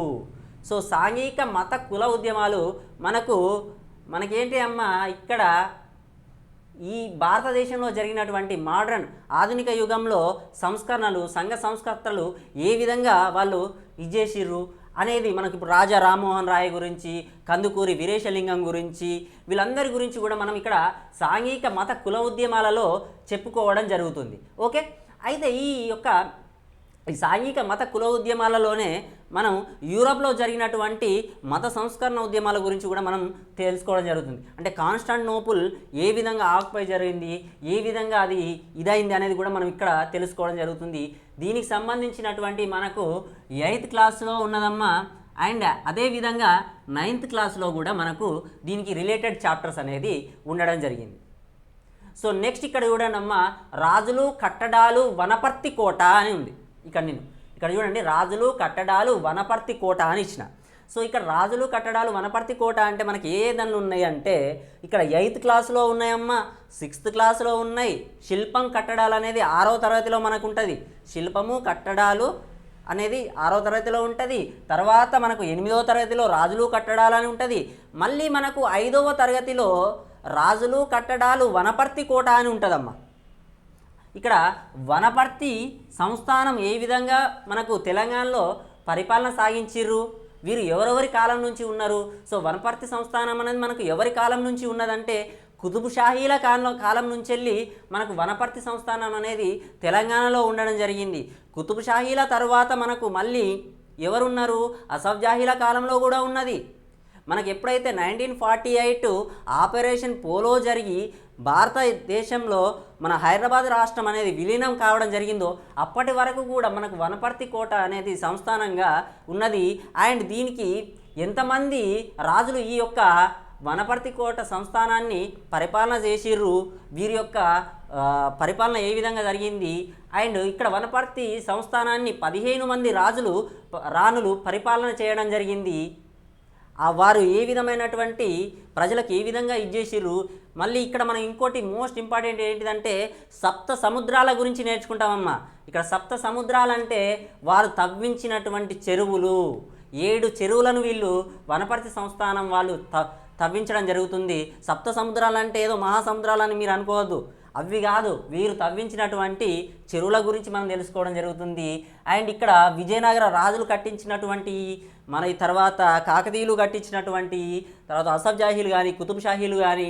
సో సాంఘిక మత కుల ఉద్యమాలు మనకేంటి అమ్మ, ఇక్కడ ఈ భారతదేశంలో జరిగినటువంటి మోడర్న్ ఆధునిక యుగంలో సంస్కరణలు, సంఘ సంస్కర్తలు ఏ విధంగా వాళ్ళు ఇచ్చేసిర్రు అనేది మనకి ఇప్పుడు రాజా రామ్మోహన్ రాయ్ గురించి, కందుకూరి వీరేశలింగం గురించి, వీళ్ళందరి గురించి కూడా మనం ఇక్కడ సాంఘిక మత కుల ఉద్యమాలలో చెప్పుకోవడం జరుగుతుంది. ఓకే, అయితే ఈ సాంఘిక మత కుల ఉద్యమాలలోనే మనం యూరోప్లో జరిగినటువంటి మత సంస్కరణ ఉద్యమాల గురించి కూడా మనం తెలుసుకోవడం జరుగుతుంది. అంటే కాన్స్టాంటినోపుల్ ఏ విధంగా ఆక్యుపై జరిగింది, ఏ విధంగా అది ఇదైంది అనేది కూడా మనం ఇక్కడ తెలుసుకోవడం జరుగుతుంది. దీనికి సంబంధించినటువంటి మనకు 8th క్లాస్లో ఉన్నదమ్మా. అండ్ అదేవిధంగా 9th క్లాస్లో కూడా మనకు దీనికి రిలేటెడ్ చాప్టర్స్ అనేది ఉండడం జరిగింది. సో నెక్స్ట్ ఇక్కడ చూడండి అమ్మ, రాజులు కట్టడాలు వనపర్తి కోట అని ఉంది. ఇక్కడ చూడండి, రాజులు కట్టడాలు వనపర్తి కోట అని ఇచ్చిన. సో ఇక్కడ రాజులు కట్టడాలు వనపర్తి కోట అంటే మనకి ఏ దానిలో ఉన్నాయి అంటే ఇక్కడ 8th క్లాస్లో ఉన్నాయమ్మా, 6th క్లాస్లో ఉన్నాయి. శిల్పం కట్టడాలు అనేది 6వ తరగతిలో మనకు ఉంటుంది. శిల్పము కట్టడాలు అనేది 6వ తరగతిలో ఉంటుంది. తర్వాత మనకు 8వ తరగతిలో రాజులు కట్టడాలు అని ఉంటుంది. మళ్ళీ మనకు 5వ తరగతిలో రాజులు కట్టడాలు వనపర్తి కోట అని ఉంటుందమ్మా. ఇక్కడ వనపర్తి సంస్థానం ఏ విధంగా మనకు తెలంగాణలో పరిపాలన సాగించిర్రు, వీరు ఎవరెవరి కాలం నుంచి ఉన్నారు. సో వనపర్తి సంస్థానం అనేది మనకు ఎవరి కాలం నుంచి ఉన్నదంటే కుతుబ్ షాహీల కాలం నుంచి వెళ్ళి మనకు వనపర్తి సంస్థానం అనేది తెలంగాణలో ఉండడం జరిగింది. కుతుబ్ షాహీల తర్వాత మనకు మళ్ళీ ఎవరున్నారు, అసఫ్ జాహీల కాలంలో కూడా ఉన్నది. మనకు ఎప్పుడైతే 1948 ఆపరేషన్ పోలో జరిగి భారతదేశంలో మన హైదరాబాద్ రాష్ట్రం అనేది విలీనం కావడం జరిగిందో అప్పటి వరకు కూడా మనకు వనపర్తి కోట అనేది సంస్థానంగా ఉన్నది. అండ్ దీనికి ఎంతమంది రాజులు ఈ యొక్క వనపర్తి కోట సంస్థానాన్ని పరిపాలన చేసిర్రు, వీరి యొక్క పరిపాలన ఏ విధంగా జరిగింది. అండ్ ఇక్కడ వనపర్తి సంస్థానాన్ని 15 మంది రాణులు పరిపాలన చేయడం జరిగింది. వారు ఏ విధమైనటువంటి ప్రజలకు ఏ విధంగా ఇచ్చేసిర్రు. మళ్ళీ ఇక్కడ మనం ఇంకోటి మోస్ట్ ఇంపార్టెంట్ ఏంటిదంటే సప్త సముద్రాల గురించి నేర్చుకుంటామమ్మా. ఇక్కడ సప్త సముద్రాలు అంటే వారు తవ్వించినటువంటి చెరువులు, 7 చెరువులను వీళ్ళు వనపర్తి సంస్థానం వాళ్ళు తవ్వించడం జరుగుతుంది. సప్త సముద్రాలు అంటే ఏదో మహాసముద్రాలని మీరు అనుకోవద్దు, అవి కాదు, వీరు తవ్వించినటువంటి చెరువుల గురించి మనం తెలుసుకోవడం జరుగుతుంది. అండ్ ఇక్కడ విజయనగర రాజులు కట్టించినటువంటి మన ఈ తర్వాత కాకతీయులు కట్టించినటువంటి తర్వాత అసఫ్ జాహీలు కానీ కుతుబ్ షాహీలు కానీ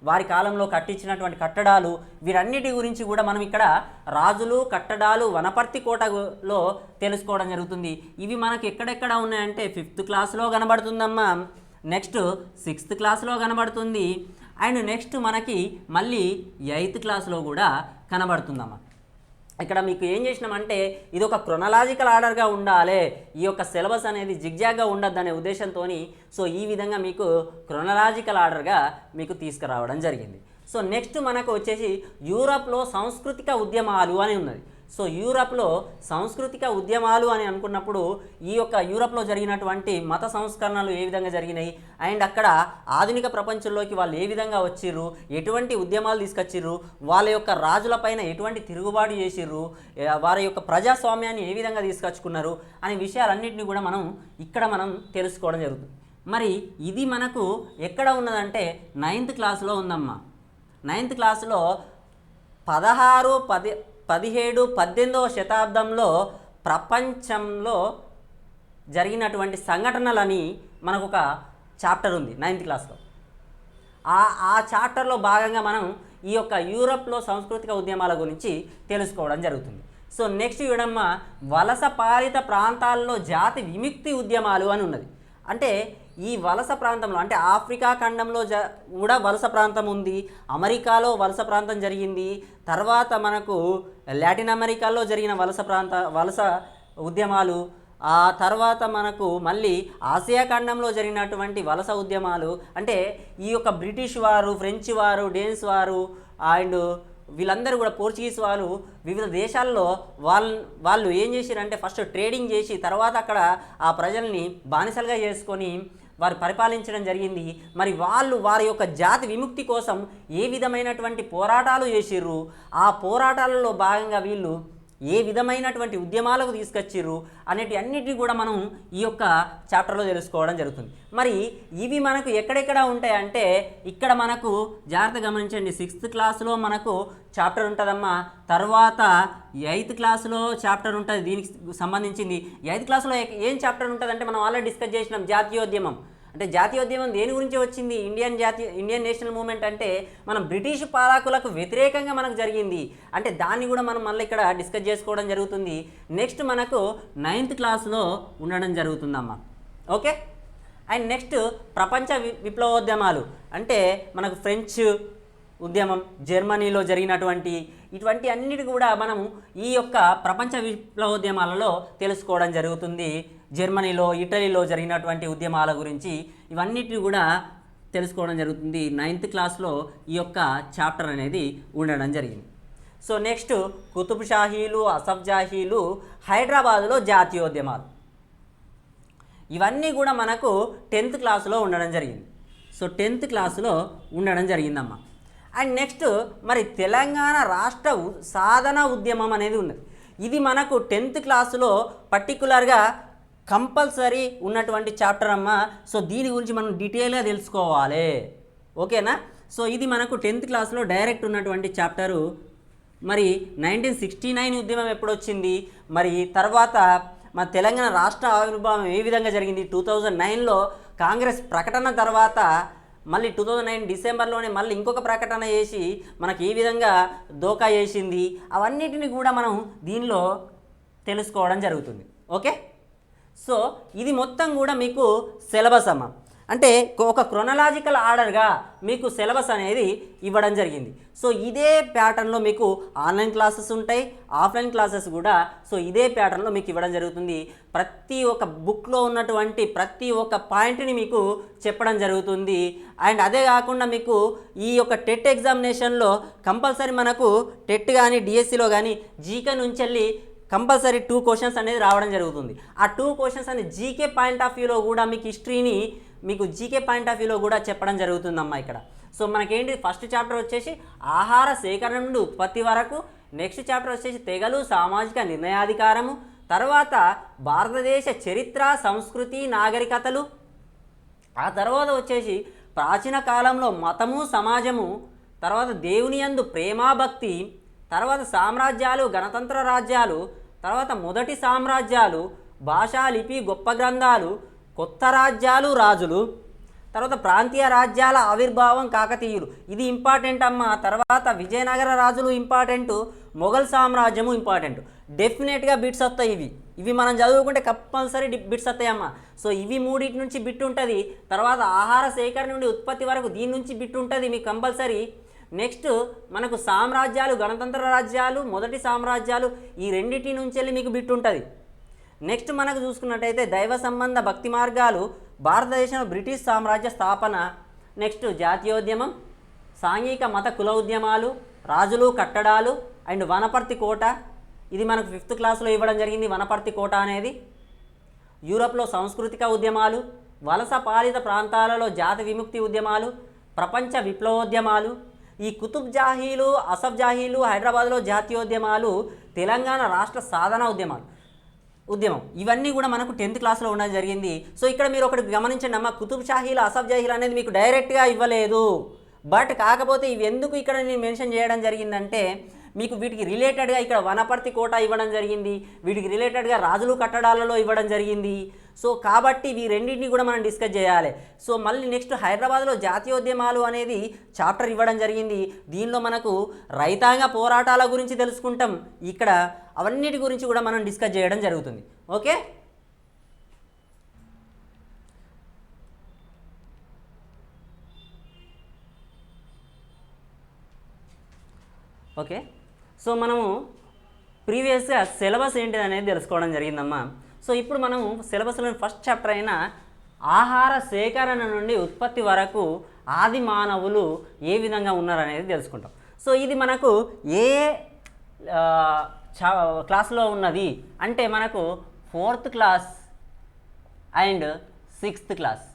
వారి కాలంలో కట్టించినటువంటి కట్టడాలు, వీరన్నిటి గురించి కూడా మనం ఇక్కడ రాజులు కట్టడాలు వనపర్తి కోటలో తెలుసుకోవడం జరుగుతుంది. ఇవి మనకు ఎక్కడెక్కడ ఉన్నాయంటే 5th క్లాస్లో కనబడుతుందమ్మా, నెక్స్ట్ 6th క్లాస్లో కనబడుతుంది, అండ్ నెక్స్ట్ మనకి మళ్ళీ 8th క్లాస్లో కూడా కనబడుతుందమ్మా. ఇక్కడ మీకు ఏం చేసినామంటే ఇది ఒక క్రొనలాజికల్ ఆర్డర్గా ఉండాలి, ఈ యొక్క సిలబస్ అనేది జిగ్జాగ్గా ఉండద్దు అనే ఉద్దేశంతో సో ఈ విధంగా మీకు క్రొనలాజికల్ ఆర్డర్గా మీకు తీసుకురావడం జరిగింది. సో నెక్స్ట్ మనకు వచ్చేసి యూరప్లో సాంస్కృతిక ఉద్యమాలు అని ఉన్నది. సో యూరప్లో సాంస్కృతిక ఉద్యమాలు అని అనుకున్నప్పుడు ఈ యొక్క యూరప్లో జరిగినటువంటి మత సంస్కరణలు ఏ విధంగా జరిగినాయి, అండ్ అక్కడ ఆధునిక ప్రపంచంలోకి వాళ్ళు ఏ విధంగా వచ్చిర్రు, ఎటువంటి ఉద్యమాలు తీసుకొచ్చిర్రు, వాళ్ళ యొక్క రాజులపైన ఎటువంటి తిరుగుబాటు చేసిర్రు, వారి యొక్క ప్రజాస్వామ్యాన్ని ఏ విధంగా తీసుకొచ్చుకున్నారు అనే విషయాలన్నింటినీ కూడా మనం తెలుసుకోవడం జరుగుతుంది. మరి ఇది మనకు ఎక్కడ ఉన్నదంటే 9th క్లాస్లో ఉందమ్మా. 9th క్లాస్లో 16, 17, 18వ శతాబ్దంలో ప్రపంచంలో జరిగినటువంటి సంఘటనలని మనకు ఒక చాప్టర్ ఉంది 9th క్లాస్లో. ఆ చాప్టర్లో భాగంగా మనం ఈ యొక్క యూరప్లో సాంస్కృతిక ఉద్యమాల గురించి తెలుసుకోవడం జరుగుతుంది. సో నెక్స్ట్ చూడమ్మ, వలస పాలిత ప్రాంతాల్లో జాతి విముక్తి ఉద్యమాలు అని ఉన్నది. అంటే ఈ వలస ప్రాంతంలో అంటే ఆఫ్రికా ఖండంలో కూడా వలస ప్రాంతం ఉంది, అమెరికాలో వలస ప్రాంతం జరిగింది, తర్వాత మనకు లాటిన్ అమెరికాలో జరిగిన వలస ఉద్యమాలు, ఆ తర్వాత మనకు మళ్ళీ ఆసియా ఖండంలో జరిగినటువంటి వలస ఉద్యమాలు. అంటే ఈ యొక్క బ్రిటిష్ వారు, ఫ్రెంచ్ వారు, డేన్స్ వారు అండ్ వీళ్ళందరూ కూడా పోర్చుగీస్ వాళ్ళు వివిధ దేశాల్లో వాళ్ళు ఏం చేశారంటే ఫస్ట్ ట్రేడింగ్ చేసి తర్వాత అక్కడ ఆ ప్రజల్ని బానిసలుగా చేసుకొని వారు పరిపాలించడం జరిగింది. మరి వారి యొక్క జాతి విముక్తి కోసం ఏ విధమైనటువంటి పోరాటాలు చేసిర్రు, ఆ పోరాటాలలో భాగంగా వీళ్ళు ఏ విధమైనటువంటి ఉద్యమాలకు తీసుకొచ్చిర్రు అనేటి అన్నిటినీ కూడా మనం ఈ యొక్క చాప్టర్లో తెలుసుకోవడం జరుగుతుంది. మరి ఇవి మనకు ఎక్కడెక్కడ ఉంటాయంటే ఇక్కడ మనకు జాగ్రత్త గమనించండి, 6th క్లాస్లో మనకు చాప్టర్ ఉంటుందమ్మా, తర్వాత 8th క్లాస్లో చాప్టర్ ఉంటుంది దీనికి సంబంధించింది. 8th క్లాస్లో ఏం చాప్టర్ ఉంటుందంటే మనం ఆల్రెడీ డిస్కస్ చేసినాం, జాతీయోద్యమం. అంటే జాతీయోద్యమం దేని గురించి వచ్చింది, ఇండియన్ నేషనల్ మూవ్మెంట్ అంటే మనం బ్రిటిష్ పాలకులకు వ్యతిరేకంగా మనకు జరిగింది. అంటే దాన్ని కూడా మనం మళ్ళీ ఇక్కడ డిస్కస్ చేసుకోవడం జరుగుతుంది. నెక్స్ట్ మనకు 9th క్లాస్లో ఉండడం జరుగుతుందమ్మా. ఓకే, అండ్ నెక్స్ట్ ప్రపంచ విప్లవోద్యమాలు అంటే మనకు ఫ్రెంచ్ ఉద్యమం, జర్మనీలో జరిగినటువంటి ఇటువంటి అన్నిటి కూడా మనం ఈ యొక్క ప్రపంచ విప్లవోద్యమాలలో తెలుసుకోవడం జరుగుతుంది. జర్మనీలో, ఇటలీలో జరిగినటువంటి ఉద్యమాల గురించి ఇవన్నిటిని కూడా తెలుసుకోవడం జరుగుతుంది. 9th క్లాస్లో ఈ యొక్క చాప్టర్ అనేది ఉండడం జరిగింది. సో నెక్స్ట్ కుతుబ్ షాహీలు, అసఫ్ జాహీలు, హైదరాబాదులో జాతీయోద్యమాలు, ఇవన్నీ కూడా మనకు 10th క్లాస్లో ఉండడం జరిగింది. సో 10th క్లాస్లో ఉండడం జరిగిందమ్మా. అండ్ నెక్స్ట్ మరి తెలంగాణ రాష్ట్ర సాధన ఉద్యమం అనేది ఉన్నది. ఇది మనకు 10th క్లాసులో పర్టికులర్గా కంపల్సరీ ఉన్నటువంటి చాప్టర్ అమ్మా. సో దీని గురించి మనం డీటెయిల్గా తెలుసుకోవాలి, ఓకేనా. సో ఇది మనకు 10th క్లాస్లో డైరెక్ట్ ఉన్నటువంటి చాప్టరు. మరి 1969 ఉద్యమం ఎప్పుడు వచ్చింది, మరి తర్వాత మన తెలంగాణ రాష్ట్ర ఆవిర్భావం ఏ విధంగా జరిగింది, 2009లో కాంగ్రెస్ ప్రకటన తర్వాత మళ్ళీ 2009 డిసెంబర్లోనే మళ్ళీ ఇంకొక ప్రకటన చేసి మనకి ఏ విధంగా దోకా చేసింది, అవన్నిటిని కూడా మనం దీనిలో తెలుసుకోవడం జరుగుతుంది. ఓకే, సో ఇది మొత్తం కూడా మీకు సిలబస్ అమ్మ. అంటే ఒక క్రొనలాజికల్ ఆర్డర్గా మీకు సిలబస్ అనేది ఇవ్వడం జరిగింది. సో ఇదే ప్యాటర్న్లో మీకు ఆన్లైన్ క్లాసెస్ ఉంటాయి, ఆఫ్లైన్ క్లాసెస్ కూడా సో ఇదే ప్యాటర్న్లో మీకు ఇవ్వడం జరుగుతుంది. ప్రతి ఒక్క బుక్లో ఉన్నటువంటి ప్రతి ఒక్క పాయింట్ని మీకు చెప్పడం జరుగుతుంది. అండ్ అదే కాకుండా మీకు ఈ యొక్క టెట్ ఎగ్జామినేషన్లో కంపల్సరీ మనకు టెట్ కానీ డిఎస్సిలో కానీ జీకే నుంచి వెళ్ళి కంపల్సరీ 2 క్వశ్చన్స్ అనేది రావడం జరుగుతుంది. ఆ 2 క్వశ్చన్స్ అనేది జీకే పాయింట్ ఆఫ్ వ్యూలో కూడా మీకు హిస్టరీని మీకు జీకే పాయింట్ ఆఫ్ వ్యూలో కూడా చెప్పడం జరుగుతుందమ్మా ఇక్కడ. సో మనకేంటి ఫస్ట్ చాప్టర్ వచ్చేసి ఆహార సేకరణ నుండి ఉత్పత్తి వరకు, నెక్స్ట్ చాప్టర్ వచ్చేసి తెగలు, సామాజిక నిర్ణయాధికారము, తర్వాత భారతదేశ చరిత్ర, సంస్కృతి, నాగరికతలు, ఆ తర్వాత వచ్చేసి ప్రాచీన కాలంలో మతము, సమాజము, తర్వాత దేవుని యందు ప్రేమాభక్తి, తర్వాత సామ్రాజ్యాలు, గణతంత్ర రాజ్యాలు, తర్వాత మొదటి సామ్రాజ్యాలు, భాషా లిపి, గొప్ప గ్రంథాలు, కొత్త రాజ్యాలు, రాజులు, తర్వాత ప్రాంతీయ రాజ్యాల ఆవిర్భావం, కాకతీయులు, ఇది ఇంపార్టెంట్ అమ్మ. తర్వాత విజయనగర రాజులు ఇంపార్టెంట్, మొఘల్ సామ్రాజ్యము ఇంపార్టెంట్. డెఫినెట్గా బిట్స్ వస్తాయి ఇవి మనం చదువుకుంటే కంపల్సరీ బిట్స్ వస్తాయమ్మా. సో ఇవి మూడింటి నుంచి బిట్ ఉంటుంది. తర్వాత ఆహార సేకరణ నుండి ఉత్పత్తి వరకు దీని నుంచి బిట్ ఉంటుంది మీకు కంపల్సరీ. నెక్స్ట్ మనకు సామ్రాజ్యాలు, గణతంత్ర రాజ్యాలు, మొదటి సామ్రాజ్యాలు, ఈ రెండింటి నుంచి వెళ్ళి మీకు బిట్ ఉంటుంది. నెక్స్ట్ మనకు చూసుకున్నట్టయితే దైవ సంబంధ భక్తి మార్గాలు, భారతదేశంలో బ్రిటిష్ సామ్రాజ్య స్థాపన, నెక్స్ట్ జాతీయోద్యమం, సాంఘిక మత కుల ఉద్యమాలు, రాజులు, కట్టడాలు అండ్ వనపర్తి కోట, ఇది మనకు 5th క్లాస్లో ఇవ్వడం జరిగింది వనపర్తి కోట అనేది. యూరప్లో సాంస్కృతిక ఉద్యమాలు, వలస పాలిత ప్రాంతాలలో జాతి విముక్తి ఉద్యమాలు, ప్రపంచ విప్లవోద్యమాలు, ఈ కుతుబ్ జాహీలు, అసఫ్ జాహీలు, హైదరాబాద్లో జాతీయోద్యమాలు, తెలంగాణ రాష్ట్ర సాధన ఉద్యమం, ఇవన్నీ కూడా మనకు 10th క్లాస్లో ఉండడం జరిగింది. సో ఇక్కడ మీరు ఒకటి గమనించండి అమ్మ, కుతుబ్ షాహీలు, అసఫ్ జాహీలు అనేది మీకు డైరెక్ట్గా ఇవ్వలేదు. బట్ కాకపోతే ఇవి ఎందుకు ఇక్కడ నేను మెన్షన్ చేయడం జరిగిందంటే మీకు వీటికి రిలేటెడ్గా ఇక్కడ వనపర్తి కోట ఇవ్వడం జరిగింది, వీటికి రిలేటెడ్గా రాజులు కట్టడాలలో ఇవ్వడం జరిగింది. సో కాబట్టి ఇవి రెండింటిని కూడా మనం డిస్కస్ చేయాలి. సో మళ్ళీ నెక్స్ట్ హైదరాబాద్లో జాతీయోద్యమాలు అనేది చాప్టర్ ఇవ్వడం జరిగింది. దీనిలో మనకు రైతాంగ పోరాటాల గురించి తెలుసుకుంటాం. ఇక్కడ అవన్నిటి గురించి కూడా మనం డిస్కస్ చేయడం జరుగుతుంది. Okay, okay. సో మనము ప్రీవియస్గా సిలబస్ ఏంటిది అనేది తెలుసుకోవడం జరిగిందమ్మా. సో ఇప్పుడు మనము సిలబస్లోని ఫస్ట్ చాప్టర్ అయిన ఆహార సేకరణ నుండి ఉత్పత్తి వరకు ఆది మానవులు ఏ విధంగా ఉన్నారనేది తెలుసుకుంటాం. సో ఇది మనకు ఏ క్లాస్లో ఉన్నది అంటే మనకు 4th class and 6th class,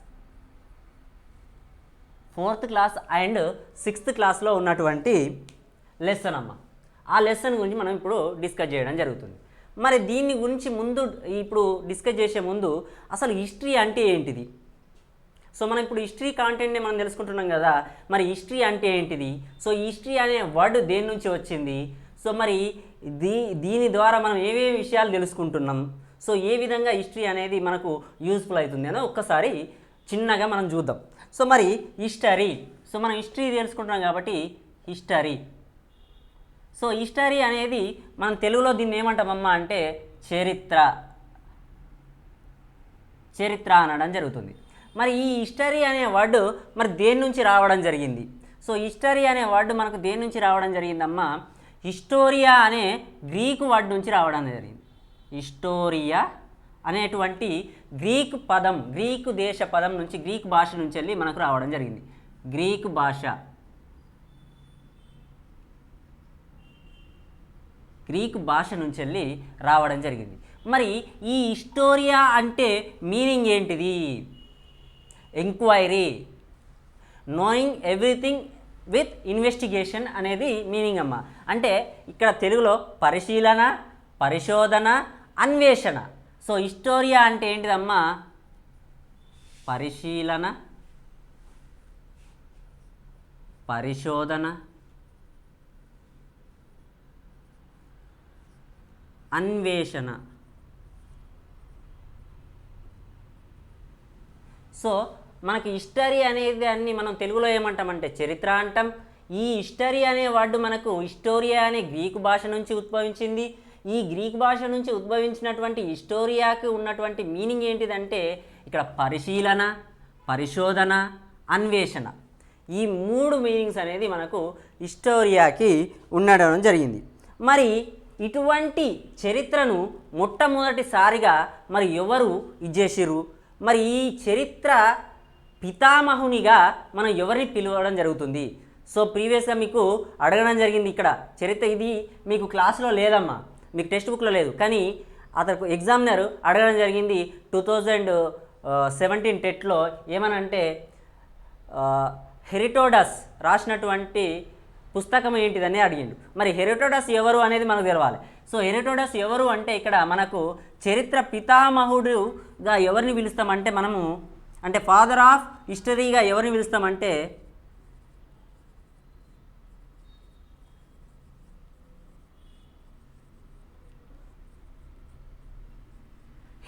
4th class and 6th క్లాస్లో ఉన్నటువంటి లెసన్ అమ్మ. ఆ లెసన్ గురించి మనం ఇప్పుడు డిస్కస్ చేయడం జరుగుతుంది. మరి దీని గురించి ఇప్పుడు డిస్కస్ చేసే ముందు అసలు హిస్టరీ అంటే ఏంటిది? సో మనం ఇప్పుడు హిస్టరీ కాంటెంట్ని మనం తెలుసుకుంటున్నాం కదా, మరి హిస్టరీ అంటే ఏంటిది? సో హిస్టరీ అనే వర్డ్ దేని నుంచి వచ్చింది? సో మరి దీని ద్వారా మనం ఏమేమి విషయాలు తెలుసుకుంటున్నాం, సో ఏ విధంగా హిస్టరీ అనేది మనకు యూస్ఫుల్ అవుతుంది అని ఒక్కసారి చిన్నగా మనం చూద్దాం. సో మరి హిస్టరీ, సో మనం హిస్టరీ తెలుసుకుంటున్నాం కాబట్టి హిస్టరీ. సో హిస్టరీ అనేది మనం తెలుగులో దీన్ని ఏమంటామమ్మా అంటే చరిత్ర అనడం జరుగుతుంది. మరి ఈ హిస్టరీ అనే వర్డ్ మరి దేని నుంచి రావడం జరిగింది? సో హిస్టరీ అనే వర్డ్ మనకు దేని నుంచి రావడం జరిగిందమ్మా? హిస్టోరియా అనే గ్రీకు వర్డ్ నుంచి రావడం జరిగింది. హిస్టోరియా అనేటువంటి గ్రీకు పదం, గ్రీకు దేశ పదం నుంచి, గ్రీకు భాష నుంచి వెళ్ళి మనకు రావడం జరిగింది. గ్రీకు భాష నుంచి వెళ్ళి రావడం జరిగింది. మరి ఈ హిస్టోరియా అంటే మీనింగ్ ఏంటిది? Enquiry, knowing everything with investigation అనేది మీనింగ్ అమ్మ. అంటే ఇక్కడ తెలుగులో పరిశీలన, పరిశోధన, అన్వేషణ. సో హిస్టోరియా అంటే ఏంటిదమ్మా? పరిశీలన, పరిశోధన, అన్వేషణ. సో మనకి హిస్టరీ అనేది అన్ని మనం తెలుగులో ఏమంటామంటే చరిత్ర అంటాం. ఈ హిస్టరీ అనే వర్డ్ మనకు హిస్టోరియా అనే గ్రీకు భాష నుంచి ఉద్భవించింది. ఈ గ్రీకు భాష నుంచి ఉద్భవించినటువంటి హిస్టోరియాకి ఉన్నటువంటి మీనింగ్ ఏంటిదంటే ఇక్కడ పరిశీలన, పరిశోధన, అన్వేషణ, ఈ 3 మీనింగ్స్ అనేది మనకు హిస్టోరియాకి ఉండడం జరిగింది. మరి ఇటువంటి చరిత్రను మొట్టమొదటిసారిగా మరి ఎవరు ఇచ్చేసిర్రు? మరి ఈ చరిత్ర పితామహునిగా మనం ఎవరిని పిలవడం జరుగుతుంది? సో ప్రీవియస్గా మీకు అడగడం జరిగింది. ఇక్కడ చరిత్ర ఇది మీకు క్లాస్లో లేదమ్మా, మీకు టెక్స్ట్ బుక్లో లేదు, కానీ అతను ఎగ్జామినర్ అడగడం జరిగింది 2017 టెట్లో. ఏమనంటే హెరోడోటస్ రాసినటువంటి పుస్తకం ఏంటిదని అడిగిండు. మరి హెరోడోటస్ ఎవరు అనేది మనకు తెలవాలి. సో హెరోడోటస్ ఎవరు అంటే ఇక్కడ మనకు చరిత్ర పితామహుడుగా ఎవరిని పిలుస్తామంటే మనము, అంటే ఫాదర్ ఆఫ్ హిస్టరీగా ఎవరిని పిలుస్తామంటే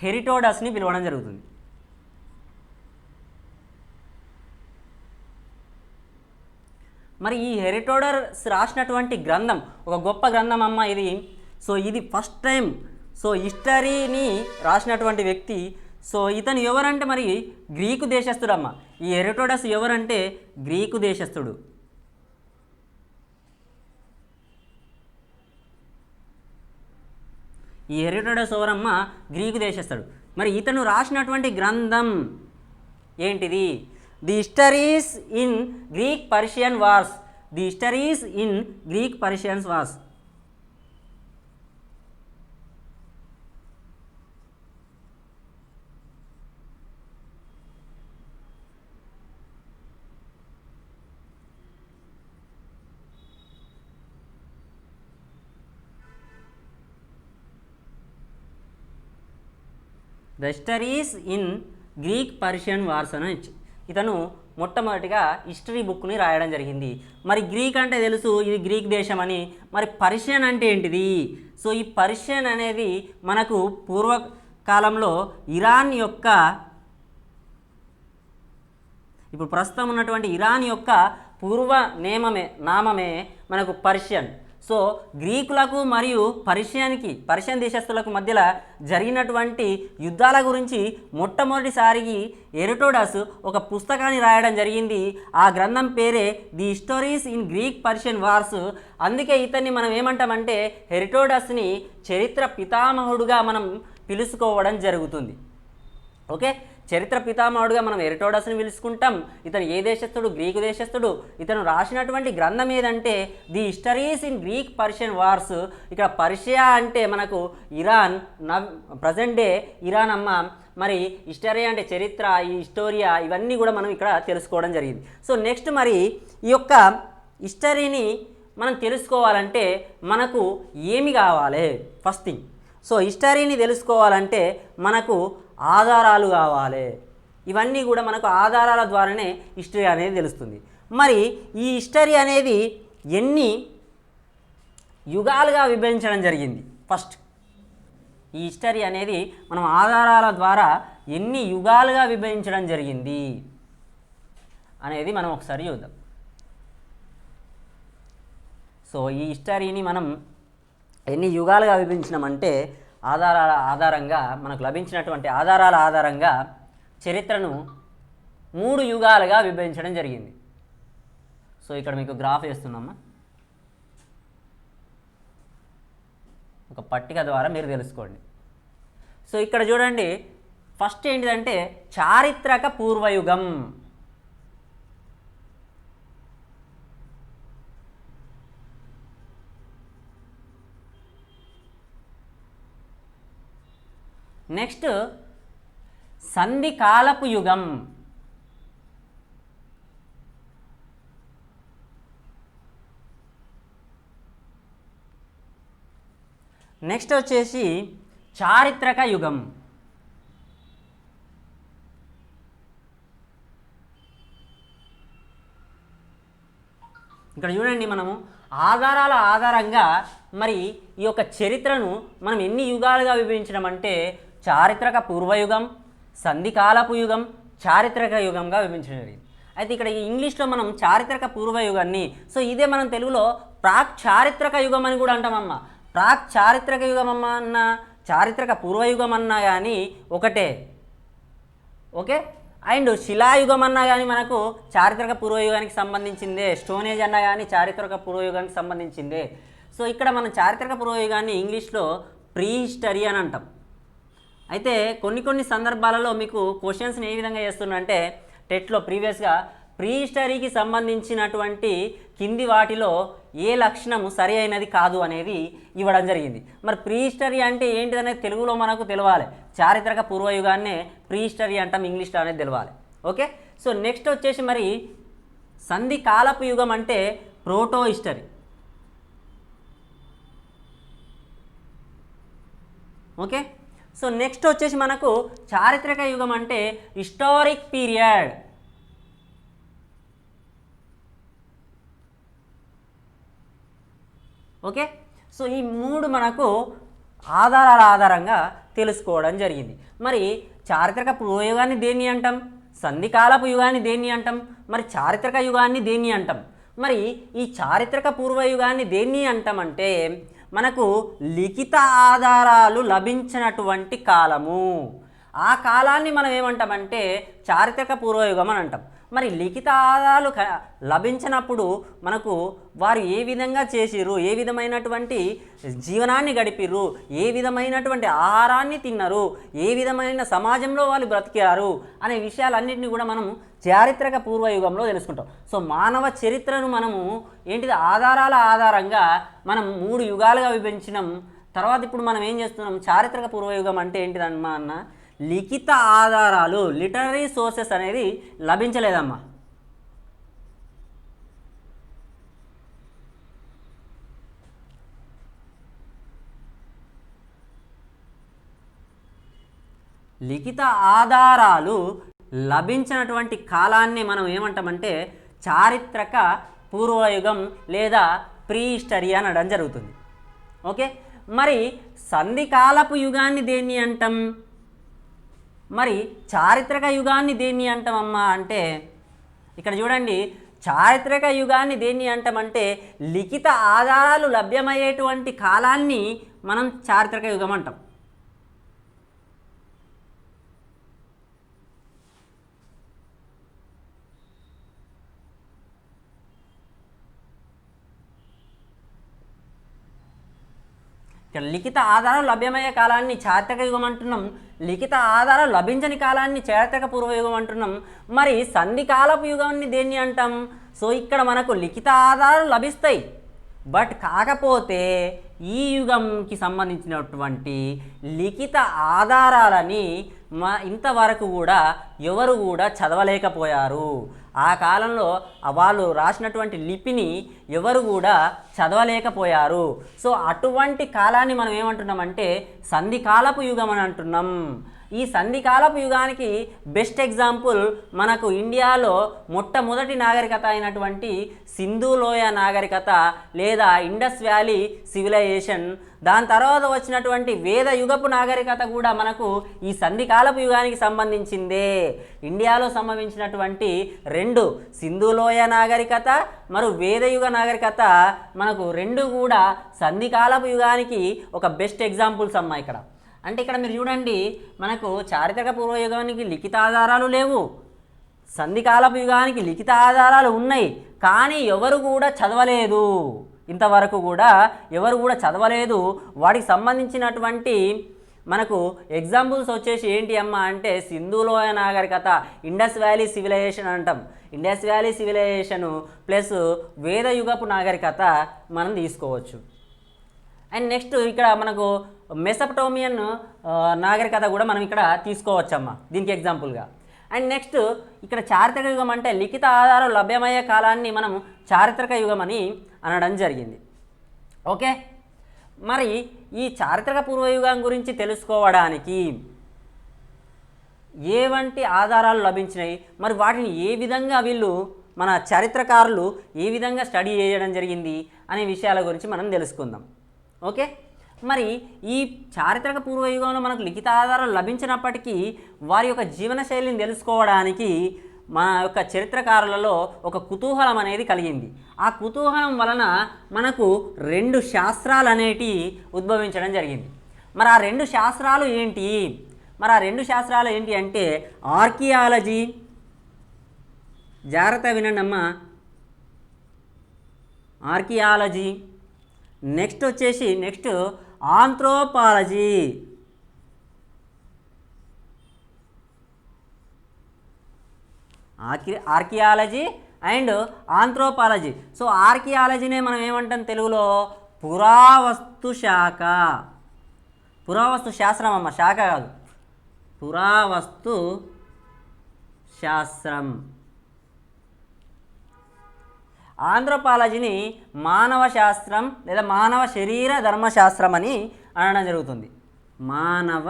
హెరోడోటస్ని పిలవడం జరుగుతుంది. మరి ఈ హెరోడోటస్ రాసినటువంటి గ్రంథం ఒక గొప్ప గ్రంథం అమ్మ ఇది. సో ఇది ఫస్ట్ టైం సో హిస్టరీని రాసినటువంటి వ్యక్తి. సో ఇతను ఎవరంటే మరి గ్రీకు దేశస్థుడు అమ్మ. ఈ హెరోడోటస్ ఎవరంటే గ్రీకు దేశస్థుడు. ఈ హెరోడోటస్ ఎవరమ్మ? గ్రీకు దేశస్థుడు. మరి ఇతను రాసినటువంటి గ్రంథం ఏంటిది? The histories in Greek Persian wars. The histories in Greek Persians wars. The histories in Greek Persian wars అని ఇతను మొట్టమొదటిగా హిస్టరీ బుక్ని రాయడం జరిగింది. మరి గ్రీక్ అంటే తెలుసు, ఇది గ్రీక్ దేశం అని. మరి పర్షియన్ అంటే ఏంటిది? సో ఈ పర్షియన్ అనేది మనకు పూర్వకాలంలో ఇరాన్ యొక్క, ఇప్పుడు ప్రస్తుతం ఉన్నటువంటి ఇరాన్ యొక్క పూర్వ నామమే మనకు పర్షియన్. సో గ్రీకులకు మరియు పర్షియన్ దేశస్తులకు మధ్యలో జరిగినటువంటి యుద్ధాల గురించి మొట్టమొదటిసారికి హెరోడోటస్ ఒక పుస్తకాన్ని రాయడం జరిగింది. ఆ గ్రంథం పేరే the histories in Greek Persian wars. అందుకే ఇతన్ని మనం ఏమంటామంటే హెరోడోటస్ని చరిత్ర పితామహుడుగా మనం పిలుచుకోవడం జరుగుతుంది. ఓకే, చరిత్ర పితామహుడుగా మనం హెరోడోటస్ని పిలుచుకుంటాం. ఇతను ఏ దేశస్థుడు? గ్రీకు దేశస్థుడు. ఇతను రాసినటువంటి గ్రంథం ఏదంటే the histories in Greek Persian wars. ఇక్కడ పర్షియా అంటే మనకు ఇరాన్, ప్రజెంట్ డే ఇరాన్ అమ్మ. మరి హిస్టరీ అంటే చరిత్ర, ఈ హిస్టోరియా, ఇవన్నీ కూడా మనం ఇక్కడ తెలుసుకోవడం జరిగింది. సో నెక్స్ట్ మరి ఈ యొక్క హిస్టరీని మనం తెలుసుకోవాలంటే మనకు ఏమి కావాలి? ఫస్ట్ థింగ్, సో హిస్టరీని తెలుసుకోవాలంటే మనకు ఆధారాలు కావాలి. ఇవన్నీ కూడా మనకు ఆధారాల ద్వారానే హిస్టరీ అనేది తెలుస్తుంది. మరి ఈ హిస్టరీ అనేది ఎన్ని యుగాలుగా విభజించడం జరిగింది? ఫస్ట్ ఈ హిస్టరీ అనేది మనం ఆధారాల ద్వారా ఎన్ని యుగాలుగా విభజించడం జరిగింది అనేది మనం ఒకసారి చూద్దాం. సో ఈ హిస్టరీని మనం ఎన్ని యుగాలుగా విభజించినామంటే ఆధారంగా మనకు లభించినటువంటి ఆధారాల ఆధారంగా చరిత్రను 3 యుగాలుగా విభజించడం జరిగింది. సో ఇక్కడ మీకు గ్రాఫ్ వేస్తున్నామా, ఒక పట్టిక ద్వారా మీరు తెలుసుకోండి. సో ఇక్కడ చూడండి, ఫస్ట్ ఏంటిదంటే చారిత్రక పూర్వయుగం. నెక్స్ట్ సంధికాలపు యుగం. నెక్స్ట్ వచ్చేసి చారిత్రక యుగం. ఇక్కడ చూడండి, మనము ఆధారాల ఆధారంగా మరి ఈ యొక్క చరిత్రను మనం ఎన్ని యుగాలుగా విభజించడం అంటే చారిత్రక పూర్వయుగం, సంధికాలపు యుగం, చారిత్రక యుగంగా విభజించడం జరిగింది. అయితే ఇక్కడ ఇంగ్లీష్లో మనం చారిత్రక పూర్వయుగాన్ని, సో ఇదే మనం తెలుగులో ప్రాక్ చారిత్రక యుగం అని కూడా అంటామమ్మ. ప్రాక్ చారిత్రక యుగం అమ్మ అన్న, చారిత్రక పూర్వయుగం అన్నా కానీ ఒకటే. ఓకే, అండ్ శిలాయుగం అన్నా కానీ మనకు చారిత్రక పూర్వయుగానికి సంబంధించిందే. స్టోనేజ్ అన్నా కానీ చారిత్రక పూర్వయుగానికి సంబంధించిందే. సో ఇక్కడ మనం చారిత్రక పూర్వయుగాన్ని ఇంగ్లీష్లో ప్రీ హిస్టరీ అని అంటాం. అయితే కొన్ని సందర్భాలలో మీకు క్వశ్చన్స్ని ఏ విధంగా చేస్తున్నా టెట్లో ప్రీవియస్గా ప్రీ హిస్టరీకి సంబంధించినటువంటి కింది వాటిలో ఏ లక్షణము సరి అయినది కాదు అనేది ఇవ్వడం జరిగింది. మరి ప్రీ హిస్టరీ అంటే ఏంటిదనేది తెలుగులో మనకు తెలవాలి. చారిత్రక పూర్వయుగాన్నే ప్రీ హిస్టరీ అంటాం, ఇంగ్లీష్లో అనేది తెలవాలి. ఓకే, సో నెక్స్ట్ వచ్చేసి మరి సంధి కాలపు యుగం అంటే proto history. Okay. So next వచ్చేసి మనకు చారిత్రక యుగం అంటే హిస్టారిక్ పీరియడ్. ఓకే. సో ఈ మూడు మనకు ఆధారాల ఆధారంగా తెలుసుకోవడం జరిగింది. మరి చారిత్రక పూర్వయుగాన్ని దేన్ని అంటాం, సంధికాలపు యుగాన్ని దేన్ని అంటాం, మరి చారిత్రక యుగాన్ని దేన్ని అంటాం? మరి ఈ చారిత్రక పూర్వయుగాన్ని దేన్ని అంటామంటే మనకు లిఖిత ఆధారాలు లభించినటువంటి కాలము. ఆ కాలాన్ని మనం ఏమంటామంటే చారిత్రక పూర్వయుగం అని అంటాం. మరి లిఖిత ఆధారాలు లభించినప్పుడు మనకు వారు ఏ విధంగా చేసిర్రు, ఏ విధమైనటువంటి జీవనాన్ని గడిపిర్రు, ఏ విధమైనటువంటి ఆహారాన్ని తిన్నారు, ఏ విధమైన సమాజంలో వాళ్ళు బ్రతికారు అనే విషయాలన్నింటినీ కూడా మనం చారిత్రక పూర్వయుగంలో తెలుసుకుంటాం. సో మానవ చరిత్రను మనము ఏంటిది ఆధారాల ఆధారంగా మనం 3 యుగాలుగా విభజించినాం. తర్వాత ఇప్పుడు మనం ఏం చేస్తున్నాం, చారిత్రక పూర్వయుగం అంటే ఏంటిదమ్మా అన్న, లిఖిత ఆధారాలు లిటరరీ సోర్సెస్ అనేది లభించలేదమ్మా. లిఖిత ఆధారాలు లభించినటువంటి కాలాన్ని మనం ఏమంటామంటే చారిత్రక పూర్వయుగం లేదా ప్రీ హిస్టరీ అనడం జరుగుతుంది. ఓకే. మరి సంధికాలపు యుగాన్ని దేన్ని అంటాం, మరి చారిత్రక యుగాన్ని దేన్ని అంటామమ్మా అంటే ఇక్కడ చూడండి, చారిత్రక యుగాన్ని దేన్ని అంటామంటే లిఖిత ఆధారాలు లభ్యమయ్యేటువంటి కాలాన్ని మనం చారిత్రక యుగం అంటాం. ఇక్కడ లిఖిత ఆధారాలు లభ్యమయ్యే కాలాన్ని చారిత్రక యుగం అంటున్నాం, లిఖిత ఆధారాలు లభించని కాలాన్ని చారిత్రక పూర్వయుగం అంటున్నాం. మరి సంధికాలపు యుగాన్ని దేన్ని అంటాం? సో ఇక్కడ మనకు లిఖిత ఆధారాలు లభిస్తాయి, బట్ కాకపోతే ఈ యుగంకి సంబంధించినటువంటి లిఖిత ఆధారాలని ఇంతవరకు కూడా ఎవరు కూడా చదవలేకపోయారు. ఆ కాలంలో వాళ్ళు రాసినటువంటి లిపిని ఎవరు కూడా చదవలేకపోయారు. సో అటువంటి కాలాన్ని మనం ఏమంటున్నామంటే సంధికాలపు యుగం అని అంటున్నాం. ఈ సంధికాలపు యుగానికి బెస్ట్ ఎగ్జాంపుల్ మనకు ఇండియాలో మొట్టమొదటి నాగరికత అయినటువంటి సింధు లోయ నాగరికత లేదా ఇండస్ వ్యాలీ సివిలైజేషన్. దాని తర్వాత వచ్చినటువంటి వేద యుగపు నాగరికత కూడా మనకు ఈ సంధికాలపు యుగానికి సంబంధించిందే. ఇండియాలో సంభవించినటువంటి 2 సింధు లోయ నాగరికత మరియు వేదయుగ నాగరికత మనకు 2 కూడా సంధికాలపు యుగానికి ఒక బెస్ట్ ఎగ్జాంపుల్స్ అమ్మా. ఇక్కడ అంటే ఇక్కడ మీరు చూడండి, మనకు చారిత్రక పూర్వయుగానికి లిఖిత ఆధారాలు లేవు, సంధికాలపు యుగానికి లిఖిత ఆధారాలు ఉన్నాయి, కానీ ఎవరు కూడా చదవలేదు. ఇంతవరకు కూడా ఎవరు కూడా చదవలేదు. వాటికి సంబంధించినటువంటి మనకు ఎగ్జాంపుల్స్ వచ్చేసి ఏంటి అమ్మా అంటే సింధు లోయ నాగరికత, ఇండస్ వ్యాలీ సివిలైజేషన్ అంటాం. ఇండస్ వ్యాలీ సివిలైజేషను ప్లస్ వేదయుగపు నాగరికత మనం తీసుకోవచ్చు. అండ్ నెక్స్ట్ ఇక్కడ మనకు మెసపటోమియన్ నాగరికత కూడా మనం ఇక్కడ తీసుకోవచ్చమ్మా దీనికి ఎగ్జాంపుల్గా. అండ్ నెక్స్ట్ ఇక్కడ చారిత్రక యుగం అంటే లిఖిత ఆధారాలు లభ్యమయ్యే కాలాన్ని మనం చారిత్రక యుగం అని అనడం జరిగింది. ఓకే. మరి ఈ చారిత్రక పూర్వయుగం గురించి తెలుసుకోవడానికి ఏవంటి ఆధారాలు లభించినాయి, మరి వాటిని ఏ విధంగా వీళ్ళు మన చరిత్రకారులు ఏ విధంగా స్టడీ చేయడం జరిగింది అనే విషయాల గురించి మనం తెలుసుకుందాం. ఓకే. మరి ఈ చారిత్రక పూర్వయుగంలో మనకు లిఖిత ఆధారాలు లభించినప్పటికీ వారి యొక్క జీవనశైలిని తెలుసుకోవడానికి మన యొక్క చరిత్రకారులలో ఒక కుతూహలం అనేది కలిగింది. ఆ కుతూహలం వలన మనకు 2 శాస్త్రాలు అనేటివి ఉద్భవించడం జరిగింది. మరి ఆ 2 శాస్త్రాలు ఏంటి? మరి ఆ 2 శాస్త్రాలు ఏంటి అంటే ఆర్కియాలజీ, జాగ్రత్త వినండమ్మా, ఆర్కియాలజీ, నెక్స్ట్ వచ్చేసి anthropology. Archaeology and anthropology. So ఆర్కియాలజీనే మనం ఏమంటాం తెలుగులో పురావస్తు శాఖ. పురావస్తు శాస్త్రం అమ్మ, శాఖ కాదు, పురావస్తు శాస్త్రం. ఆంథ్రోపాలజీని మానవ శాస్త్రం లేదా మానవ శరీర ధర్మశాస్త్రం అని అనడం జరుగుతుంది. మానవ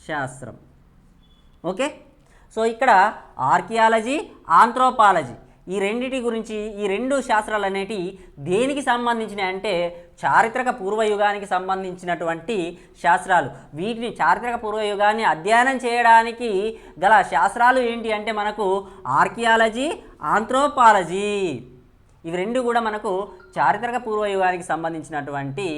శాస్త్రం. ఓకే, సో ఇక్కడ ఆర్కియాలజీ, ఆంథ్రోపాలజీ ఈ రెండిటి గురించి, ఈ రెండు శాస్త్రాలు అనేటివి దేనికి సంబంధించినవి అంటే చారిత్రక పూర్వయుగానికి సంబంధించినటువంటి శాస్త్రాలు. వీటిని చారిత్రక పూర్వయుగాన్ని అధ్యయనం చేయడానికి గల శాస్త్రాలు ఏంటి అంటే మనకు ఆర్కియాలజీ, ఆంథ్రోపాలజీ. ఇవి రెండు కూడా మనకు చారిత్రక పూర్వయుగానికి సంబంధించినటువంటి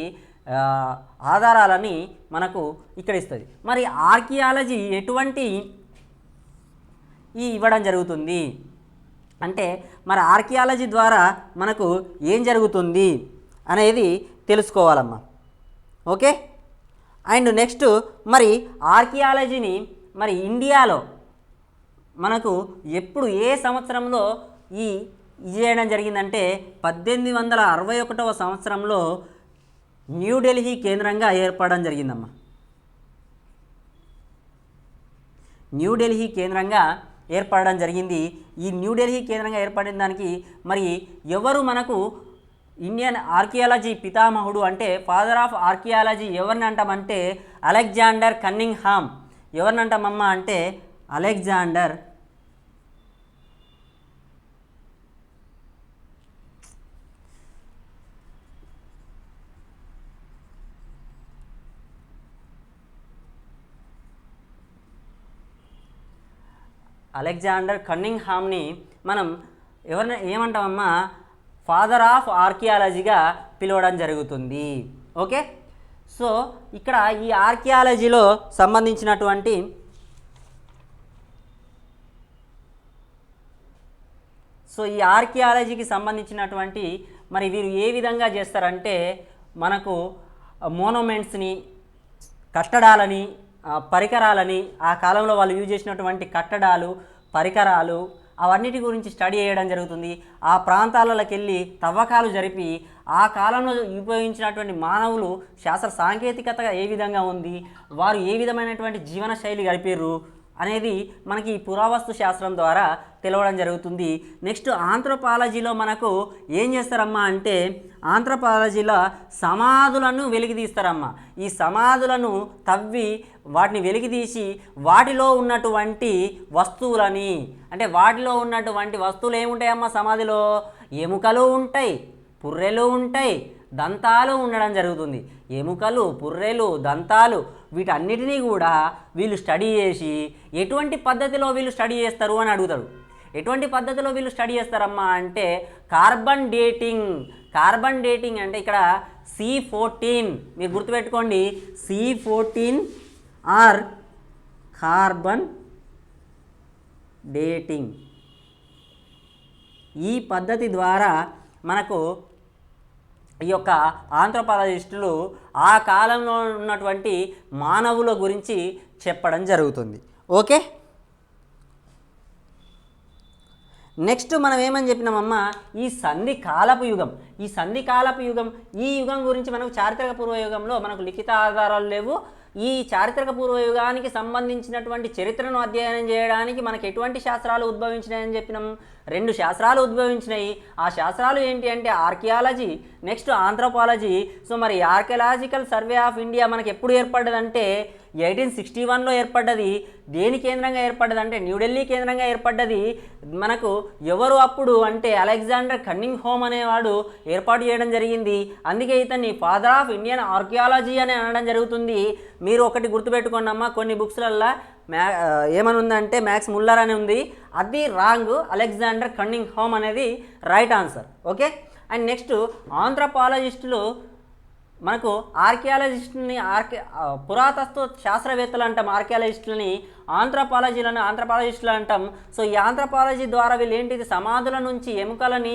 ఆధారాలని మనకు ఇక్కడ ఇస్తుంది. మరి ఆర్కియాలజీ ఎటువంటి ఇవ్వడం జరుగుతుంది అంటే మరి ఆర్కియాలజీ ద్వారా మనకు ఏం జరుగుతుంది అనేది తెలుసుకోవాలమ్మా. ఓకే, అండ్ నెక్స్ట్ మరి ఆర్కియాలజీని మరి ఇండియాలో మనకు ఎప్పుడు ఏ సంవత్సరంలో ఇది చేయడం జరిగిందంటే 1861వ సంవత్సరంలో న్యూఢిల్లీ కేంద్రంగా ఏర్పడడం జరిగిందమ్మా. న్యూఢిల్లీ కేంద్రంగా ఏర్పడడం జరిగింది. ఈ న్యూఢిల్లీ కేంద్రంగా ఏర్పడిన దానికి మరి ఎవరు మనకు ఇండియన్ ఆర్కియాలజీ పితామహుడు అంటే ఫాదర్ ఆఫ్ ఆర్కియాలజీ ఎవరిని అంటామంటే అలెగ్జాండర్ కన్నింగ్హామ్. ఎవరిని అంటామమ్మా అంటే అలెగ్జాండర్ కన్నింగ్హామ్ని మనం ఎవరిని ఏమంటామమ్మా ఫాదర్ ఆఫ్ ఆర్కియాలజీగా పిలవడం జరుగుతుంది. ఓకే, సో ఇక్కడ ఈ ఆర్కియాలజీలో సంబంధించినటువంటి ఈ ఆర్కియాలజీకి సంబంధించినటువంటి మరి వీరు ఏ విధంగా చేస్తారంటే మనకు మోనోమెంట్స్ని, కట్టడాలని, పరికరాలని, ఆ కాలంలో వాళ్ళు యూజ్ చేసినటువంటి కట్టడాలు, పరికరాలు అవన్నిటి గురించి స్టడీ చేయడం జరుగుతుంది. ఆ ప్రాంతాలలోకి వెళ్ళి తవ్వకాలు జరిపి ఆ కాలంలో ఉపయోగించినటువంటి మానవులు శాస్త్ర సాంకేతికత ఏ విధంగా ఉంది, వారు ఏ విధమైనటువంటి జీవన శైలి గడిపారు అనేది మనకి పురావస్తు శాస్త్రం ద్వారా తెలవడం జరుగుతుంది. నెక్స్ట్ ఆంథ్రోపాలజీలో మనకు ఏం చేస్తారమ్మా అంటే ఆంథ్రోపాలజీలో సమాధులను వెలికితీస్తారమ్మా. ఈ సమాధులను తవ్వి వాటిని వెలికితీసి వాటిలో ఉన్నటువంటి వస్తువులని, అంటే వాటిలో ఉన్నటువంటి వస్తువులు ఏముంటాయమ్మా సమాధిలో? ఎముకలు ఉంటాయి, పుర్రెలు ఉంటాయి, దంతాలు ఉండడం జరుగుతుంది. ఎముకలు, పుర్రెలు, దంతాలు వీటన్నిటినీ కూడా వీళ్ళు స్టడీ చేసి ఎటువంటి పద్ధతిలో వీళ్ళు స్టడీ చేస్తారు అని అడుగుతాడు. ఎటువంటి పద్ధతిలో వీళ్ళు స్టడీ చేస్తారమ్మా అంటే కార్బన్ డేటింగ్ అంటే ఇక్కడ C14 మీరు గుర్తుపెట్టుకోండి, C14 ఆర్ కార్బన్ డేటింగ్. ఈ పద్ధతి ద్వారా మనకు ఈ యొక్క ఆంథ్రోపాలజిస్టులు ఆ కాలంలో ఉన్నటువంటి మానవుల గురించి చెప్పడం జరుగుతుంది. ఓకే, నెక్స్ట్ మనం ఏమని చెప్పినామమ్మా ఈ సంధి కాలపు యుగం. ఈ యుగం గురించి మనకు చారిత్రక పూర్వయుగంలో మనకు లిఖిత ఆధారాలు లేవు. ఈ చారిత్రక పూర్వయుగానికి సంబంధించినటువంటి చరిత్రను అధ్యయనం చేయడానికి మనకు ఎటువంటి శాస్త్రాలు ఉద్భవించినాయని చెప్పినాం? 2 శాస్త్రాలు ఉద్భవించినాయి. ఆ శాస్త్రాలు ఏంటి అంటే ఆర్కియాలజీ, నెక్స్ట్ ఆంథ్రోపాలజీ. సో మరి ఆర్కియలాజికల్ సర్వే ఆఫ్ ఇండియా మనకు ఎప్పుడు ఏర్పడ్డదంటే 1861లో ఏర్పడ్డది. దేని కేంద్రంగా ఏర్పడ్డది అంటే న్యూఢిల్లీ కేంద్రంగా ఏర్పడ్డది. మనకు ఎవరు అప్పుడు అంటే అలెగ్జాండర్ కన్నింగ్హామ్ అనేవాడు ఏర్పాటు చేయడం జరిగింది. అందుకే ఇతన్ని ఫాదర్ ఆఫ్ ఇండియన్ ఆర్కియాలజీ అని అనడం జరుగుతుంది. మీరు ఒకటి గుర్తుపెట్టుకోండి అమ్మా, కొన్ని బుక్స్లల్లో ఏమని ఉందంటే మ్యాక్స్ ముల్లర్ అని ఉంది, అది రాంగ్. అలెగ్జాండర్ కన్నింగ్హామ్ అనేది right answer. Okay, and next ఆంథ్రోపాలజిస్టులు మనకు ఆర్కియాలజిస్టులని పురాతత్వ శాస్త్రవేత్తలు అంటాం, ఆర్కియాలజిస్టులని ఆంథ్రోపాలజిస్టులు అంటాం. సో ఈ ఆంథ్రోపాలజీ ద్వారా వీళ్ళు ఏంటిది సమాధుల నుంచి ఎముకలని,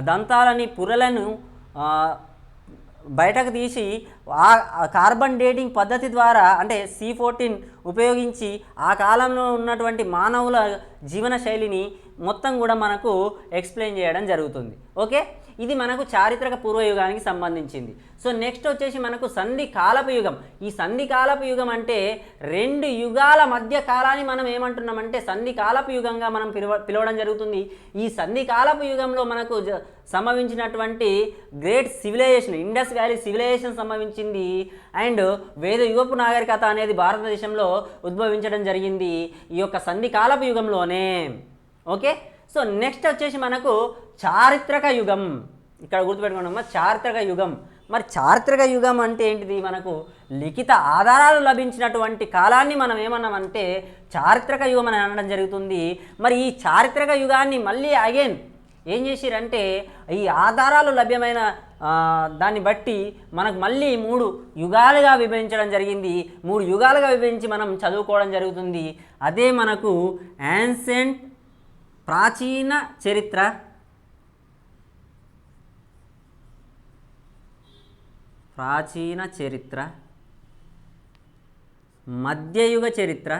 దంతాలని, పుర్రెలను బయటకు తీసి ఆ కార్బన్ డేటింగ్ పద్ధతి ద్వారా అంటే C14 ఉపయోగించి ఆ కాలంలో ఉన్నటువంటి మానవుల జీవన శైలిని మొత్తం కూడా మనకు ఎక్స్ప్లెయిన్ చేయడం జరుగుతుంది. ఓకే, ఇది మనకు చారిత్రక పూర్వయుగానికి సంబంధించింది. సో నెక్స్ట్ వచ్చేసి మనకు సంధి కాలపు యుగం. ఈ సంధి కాలపు యుగం అంటే 2 యుగాల మధ్య కాలాన్ని మనం ఏమంటున్నామంటే సంధి కాలపు యుగంగా మనం పిలవడం జరుగుతుంది. ఈ సంధి కాలపు యుగంలో మనకు సంభవించినటువంటి great civilisation, Indus valley civilisation సంభవించింది. అండ్ వేద యుగపు నాగరికత అనేది భారతదేశంలో ఉద్భవించడం జరిగింది ఈ యొక్క సంధి కాలపు యుగంలోనే. ఓకే, సో నెక్స్ట్ వచ్చేసి మనకు చారిత్రక యుగం. ఇక్కడ గుర్తుపెట్టుకోండి చారిత్రక యుగం. మరి చారిత్రక యుగం అంటే ఏంటిది? మనకు లిఖిత ఆధారాలు లభించినటువంటి కాలాన్ని మనం ఏమన్నామంటే చారిత్రక యుగం అని అనడం జరుగుతుంది. మరి ఈ చారిత్రక యుగాన్ని మళ్ళీ అగైన్ ఏం చేసిరంటే ఈ ఆధారాలు లభ్యమైన దాన్ని బట్టి మనకు మళ్ళీ 3 యుగాలుగా విభజించడం జరిగింది. 3 యుగాలుగా విభజించి మనం చదువుకోవడం జరుగుతుంది. అదే మనకు యాన్సెంట్ ప్రాచీన చరిత్ర, మధ్యయుగ చరిత్ర,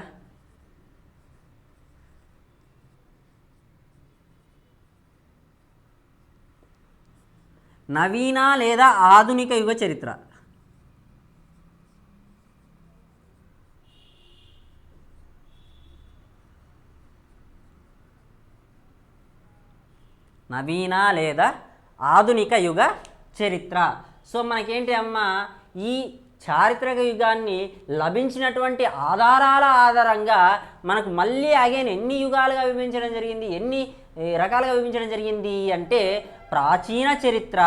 నవీన లేదా ఆధునిక యుగ చరిత్ర. నవీన లేదా ఆధునిక యుగ చరిత్ర. సో మనకేంటి అమ్మ, ఈ చారిత్రక యుగాన్ని లభించినటువంటి ఆధారాల ఆధారంగా మనకు మళ్ళీ అగైన్ ఎన్ని యుగాలుగా విభజించడం జరిగింది, ఎన్ని రకాలుగా విభజించడం జరిగింది అంటే ప్రాచీన చరిత్ర,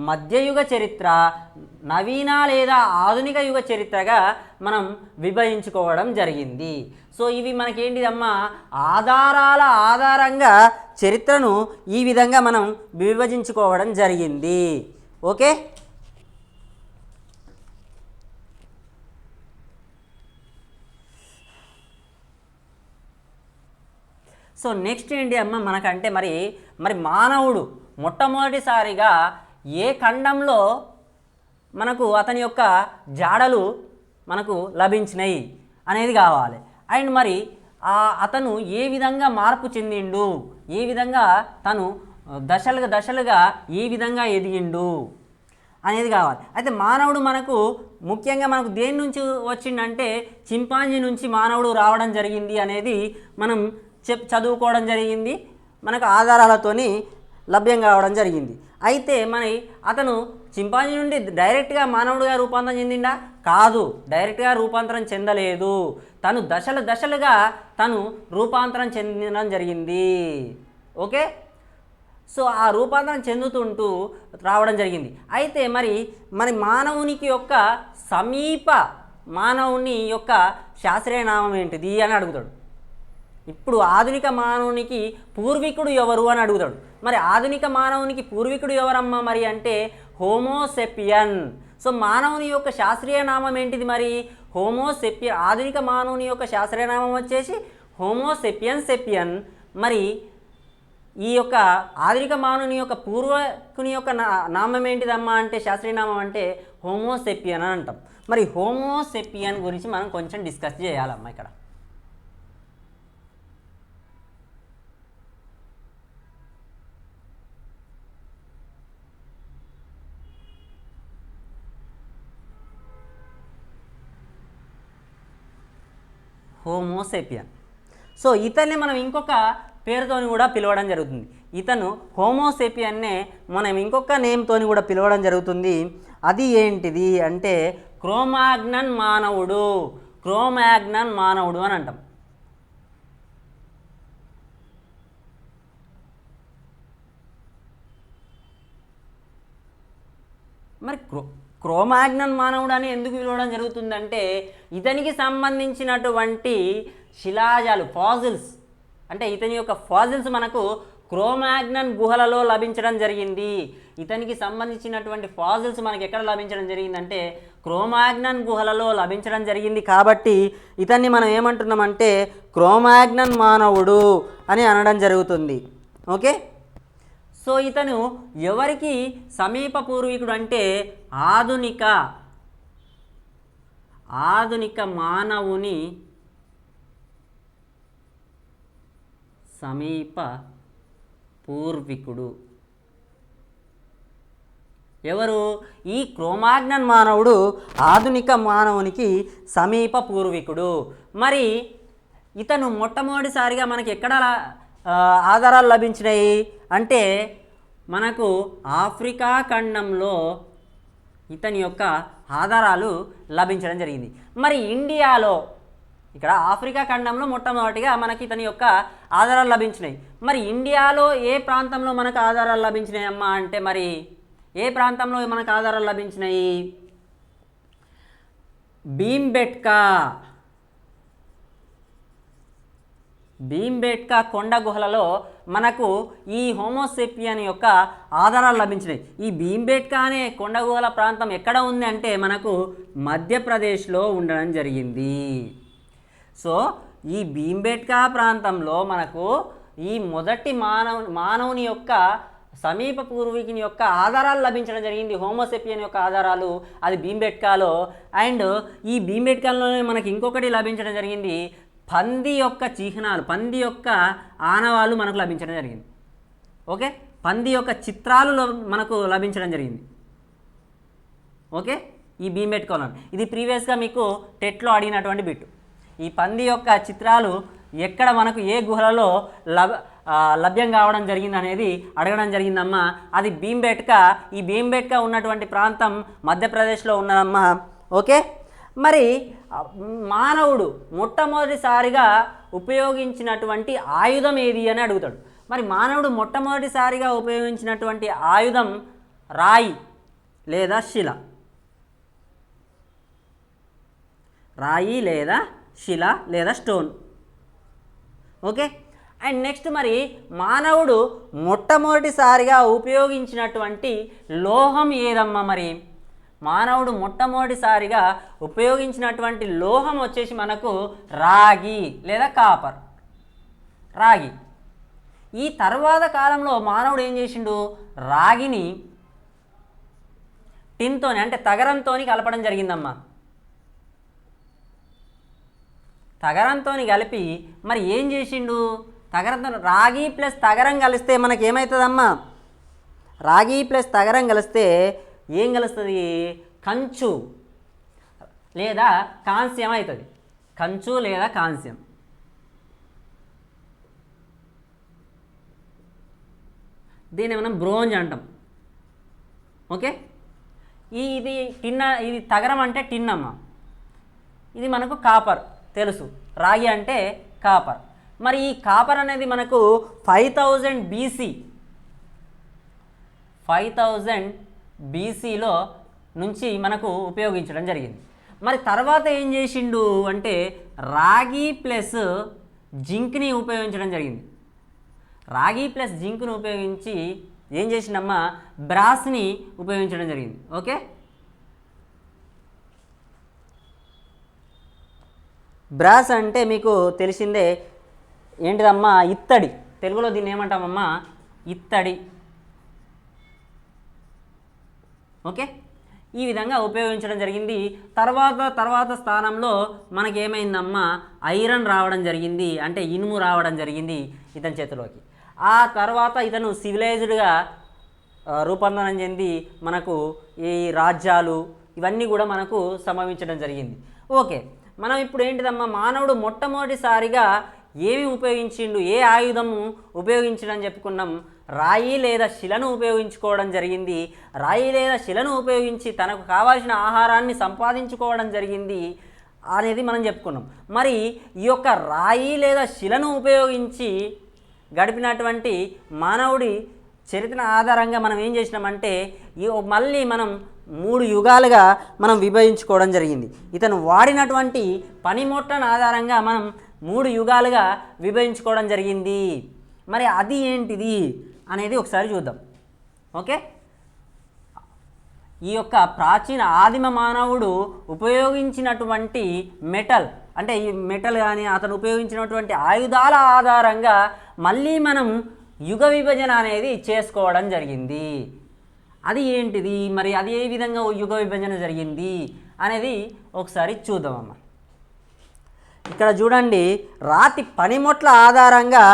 మధ్యయుగ చరిత్ర, నవీన లేదా ఆధునిక యుగ చరిత్రగా మనం విభజించుకోవడం జరిగింది. సో ఇవి మనకేంటిదమ్మా, ఆధారాల ఆధారంగా చరిత్రను ఈ విధంగా మనం విభజించుకోవడం జరిగింది. ఓకే, సో నెక్స్ట్ ఏంటి అమ్మ మనకంటే మరి మానవుడు మొట్టమొదటిసారిగా ఏ ఖండంలో మనకు అతని యొక్క జాడలు మనకు లభించినాయి అనేది కావాలి. అండ్ మరి అతను ఏ విధంగా మార్పు చెందిండు, ఏ విధంగా తను దశలుగా ఏ విధంగా ఎదిగిండు అనేది కావాలి. అయితే మానవుడు మనకు ముఖ్యంగా మనకు దేని నుంచి వచ్చిందంటే చింపాంజీ నుంచి మానవుడు రావడం జరిగింది అనేది మనం చదువుకోవడం జరిగింది, మనకు ఆధారాలతోని లభ్యం కావడం జరిగింది. అయితే అతను చింపాంజీ నుండి డైరెక్ట్గా మానవుడిగా రూపాంతరం చెందిండా? కాదు, డైరెక్ట్గా రూపాంతరం చెందలేదు. తను దశలుగా తను రూపాంతరం చెందడం జరిగింది. ఓకే, సో ఆ రూపాంతరం చెందుతుంటూ రావడం జరిగింది. అయితే మరి మానవునికి యొక్క సమీప మానవుని యొక్క శాస్త్రీయ నామం ఏంటిది అని అడుగుతాడు. ఇప్పుడు ఆధునిక మానవునికి పూర్వీకుడు ఎవరు అని అడుగుతాడు. మరి ఆధునిక మానవునికి పూర్వీకుడు ఎవరమ్మా మరి అంటే హోమోసెపియన్. సో మానవుని యొక్క శాస్త్రీయ నామం ఏంటిది మరి? హోమోసెపియన్. ఆధునిక మానవుని యొక్క శాస్త్రీయ నామం వచ్చేసి హోమోసెపియన్. మరి ఈ యొక్క ఆధునిక మానవుని యొక్క పూర్వకుని యొక్క నామం ఏంటిదమ్మా అంటే శాస్త్రీయ నామం అంటే హోమోసెపియన్ అని అంటాం. మరి హోమోసెపియన్ గురించి మనం కొంచెం డిస్కస్ చేయాలమ్మా ఇక్కడ. హోమోసెపియన్. సో ఇతన్ని మనం ఇంకొక పేరుతోని కూడా పిలవడం జరుగుతుంది. ఇతను హోమోసెపియన్నే మనం ఇంకొక నేమ్తోని కూడా పిలవడం జరుగుతుంది. అది ఏంటిది అంటే క్రోమాగ్నన్ మానవుడు అని అంటాం. మరి క్రోమాగ్నన్ మానవుడు అని ఎందుకు పిలవడం జరుగుతుందంటే ఇతనికి సంబంధించినటువంటి శిలాజాలు ఫాజిల్స్ అంటే ఇతని యొక్క ఫాజిల్స్ మనకు క్రోమాగ్నన్ గుహలలో లభించడం జరిగింది. ఇతనికి సంబంధించినటువంటి ఫాజిల్స్ మనకి ఎక్కడ లభించడం జరిగిందంటే క్రోమాగ్నన్ గుహలలో లభించడం జరిగింది. కాబట్టి ఇతన్ని మనం ఏమంటున్నామంటే క్రోమాగ్నన్ మానవుడు అని అనడం జరుగుతుంది. ఓకే, సో ఇతను ఎవరికి సమీప పూర్వీకుడు అంటే ఆధునిక మానవుని సమీప పూర్వీకుడు. ఎవరు? ఈ క్రోమాగ్నన్ మానవుడు ఆధునిక మానవునికి సమీప పూర్వీకుడు. మరి ఇతను మొట్టమొదటిసారిగా మనకి ఎక్కడ ఆధారాలు లభించినాయి అంటే మనకు ఆఫ్రికా ఖండంలో ఇతని యొక్క ఆధారాలు లభించడం జరిగింది. మరి ఇండియాలో ఇక్కడ ఆఫ్రికా ఖండంలో మొట్టమొదటిగా మనకి ఇతని యొక్క ఆధారాలు లభించినాయి. మరి ఇండియాలో ఏ ప్రాంతంలో మనకు ఆధారాలు లభించినాయి అమ్మా అంటే మరి ఏ ప్రాంతంలో మనకు ఆధారాలు లభించినాయి? భీంబేట్కా కొండ గుహలలో మనకు ఈ హోమోసేపియన్ యొక్క ఆధారాలు లభించినాయి. ఈ భీంబేట్కా అనే కొండ గుహల ప్రాంతం ఎక్కడ ఉంది అంటే మనకు మధ్యప్రదేశ్లో ఉండడం జరిగింది. సో ఈ భీంబేట్కా ప్రాంతంలో మనకు ఈ మొదటి మానవుని యొక్క సమీప పూర్వీకుని యొక్క ఆధారాలు లభించడం జరిగింది. హోమోసేపియన్ యొక్క ఆధారాలు అది భీంబేట్కాలో. అండ్ ఈ భీంబేట్కాలోనే మనకి ఇంకొకటి లభించడం జరిగింది, పంది యొక్క చిహ్నాలు, పంది యొక్క ఆనవాళ్ళు మనకు లభించడం జరిగింది. ఓకే, పంది యొక్క చిత్రాలు మనకు లభించడం జరిగింది. ఓకే, ఈ భీంబేట్కాలో ఇది ప్రీవియస్గా మీకు టెట్లో అడిగినటువంటి బిట్టు. ఈ పంది యొక్క చిత్రాలు ఎక్కడ మనకు ఏ గుహలలో లభ్యం కావడం జరిగింది అనేది అడగడం జరిగిందమ్మా. అది భీంబేట్కా. ఈ భీంబేట్కా ఉన్నటువంటి ప్రాంతం మధ్యప్రదేశ్లో ఉన్నదమ్మా. ఓకే, మరి మానవుడు మొట్టమొదటిసారిగా ఉపయోగించినటువంటి ఆయుధం ఏది అని అడుగుతాడు. మరి మానవుడు మొట్టమొదటిసారిగా ఉపయోగించినటువంటి ఆయుధం రాయి లేదా శిల. రాయి లేదా శిల లేదా స్టోన్. ఓకే, అండ్ నెక్స్ట్ మరి మానవుడు మొట్టమొదటిసారిగా ఉపయోగించినటువంటి లోహం ఏదమ్మా? మరి మానవుడు మొట్టమొదటిసారిగా ఉపయోగించినటువంటి లోహం వచ్చేసి మనకు రాగి లేదా కాపర్, రాగి. ఈ తర్వాత కాలంలో మానవుడు ఏం చేసిండు? రాగిని టిన్తోని అంటే తగరంతో కలపడం జరిగిందమ్మా. తగరంతో కలిపి మరి ఏం చేసిండు? తగరంతో రాగి ప్లస్ తగరం కలిస్తే మనకి ఏమవుతుందమ్మా? రాగి ప్లస్ తగరం కలిస్తే ఏం కలుస్తుంది? కంచు లేదా కాంస్యం అవుతుంది. కంచు లేదా కాంస్యం. దీన్ని మనం బ్రోంజ్ అంటాం. ఓకే, ఇది ఇది తగరం అంటే టిన్ అమ్మ. ఇది మనకు కాపర్ తెలుసు, రాగి అంటే కాపర్. మరి ఈ కాపర్ అనేది మనకు 5000 BC 5000 BCలో నుంచి మనకు ఉపయోగించడం జరిగింది. మరి తర్వాత ఏం చేసిండు అంటే రాగి ప్లస్ జింక్ని ఉపయోగించడం జరిగింది. రాగి ప్లస్ జింక్ను ఉపయోగించి ఏం చేసిండమ్మా? బ్రాస్ని ఉపయోగించడం జరిగింది. ఓకే, బ్రాస్ అంటే మీకు తెలిసిందే ఏంటిదమ్మా? ఇత్తడి. తెలుగులో దీన్ని ఏమంటామమ్మా? ఇత్తడి. ఓకే, ఈ విధంగా ఉపయోగించడం జరిగింది. తర్వాత స్థానంలో మనకి ఏమైందమ్మా? ఐరన్ రావడం జరిగింది, అంటే ఇనుము రావడం జరిగింది ఇతని చేతిలోకి. ఆ తర్వాత ఇతను సివిలైజ్డ్గా రూపాంతరం చెంది మనకు ఈ రాజ్యాలు ఇవన్నీ కూడా మనకు సంభవించడం జరిగింది. ఓకే, మనం ఇప్పుడు ఏంటిదమ్మా? మానవుడు మొట్టమొదటిసారిగా ఏమి ఉపయోగించిండు, ఏ ఆయుధము ఉపయోగించడం చెప్పుకున్నాం? రాయి లేదా శిలను ఉపయోగించుకోవడం జరిగింది. రాయి లేదా శిలను ఉపయోగించి తనకు కావాల్సిన ఆహారాన్ని సంపాదించుకోవడం జరిగింది అనేది మనం చెప్పుకున్నాం. మరి ఈ యొక్క రాయి లేదా శిలను ఉపయోగించి గడిపినటువంటి మానవుడి చరిత్ర ఆధారంగా మనం ఏం చేసినామంటే మళ్ళీ మనం 3 యుగాలుగా మనం విభజించుకోవడం జరిగింది. ఇతను వాడినటువంటి పనిముట్లను ఆధారంగా మనం 3 యుగాలుగా విభజించుకోవడం జరిగింది. మరి అది ఏంటిది అనేది ఒకసారి చూద్దాం. ఓకే, ఈ యొక్క ప్రాచీన ఆదిమ మానవుడు ఉపయోగించినటువంటి మెటల్ అంటే ఈ మెటల్ కానీ అతను ఉపయోగించినటువంటి ఆయుధాల ఆధారంగా మళ్ళీ మనం యుగ విభజన అనేది చేసుకోవడం జరిగింది. అది ఏంటిది మరి? అది ఏ విధంగా యుగ విభజన జరిగింది అనేది ఒకసారి చూద్దామమ్మ. ఇక్కడ చూడండి, రాతి పనిముట్ల ఆధారంగా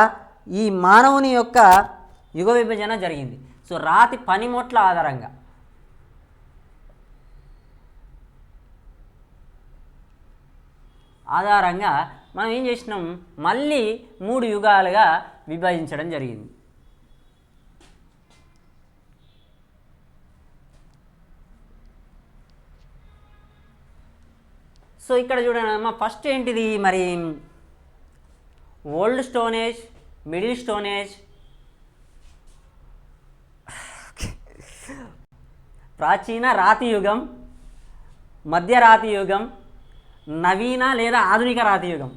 ఈ మానవుని యొక్క యుగ విభజన జరిగింది. సో రాతి పనిముట్ల ఆధారంగా ఆధారంగా మనం ఏం చేసినాం, మళ్ళీ 3 యుగాలుగా విభజించడం జరిగింది. సో ఇక్కడ చూడండి అమ్మ, ఫస్ట్ ఏంటిది మరి, old stone age, middle stone age, ప్రాచీన రాతి యుగం, మధ్య రాతి యుగం, నవీన లేదా ఆధునిక రాతి యుగం.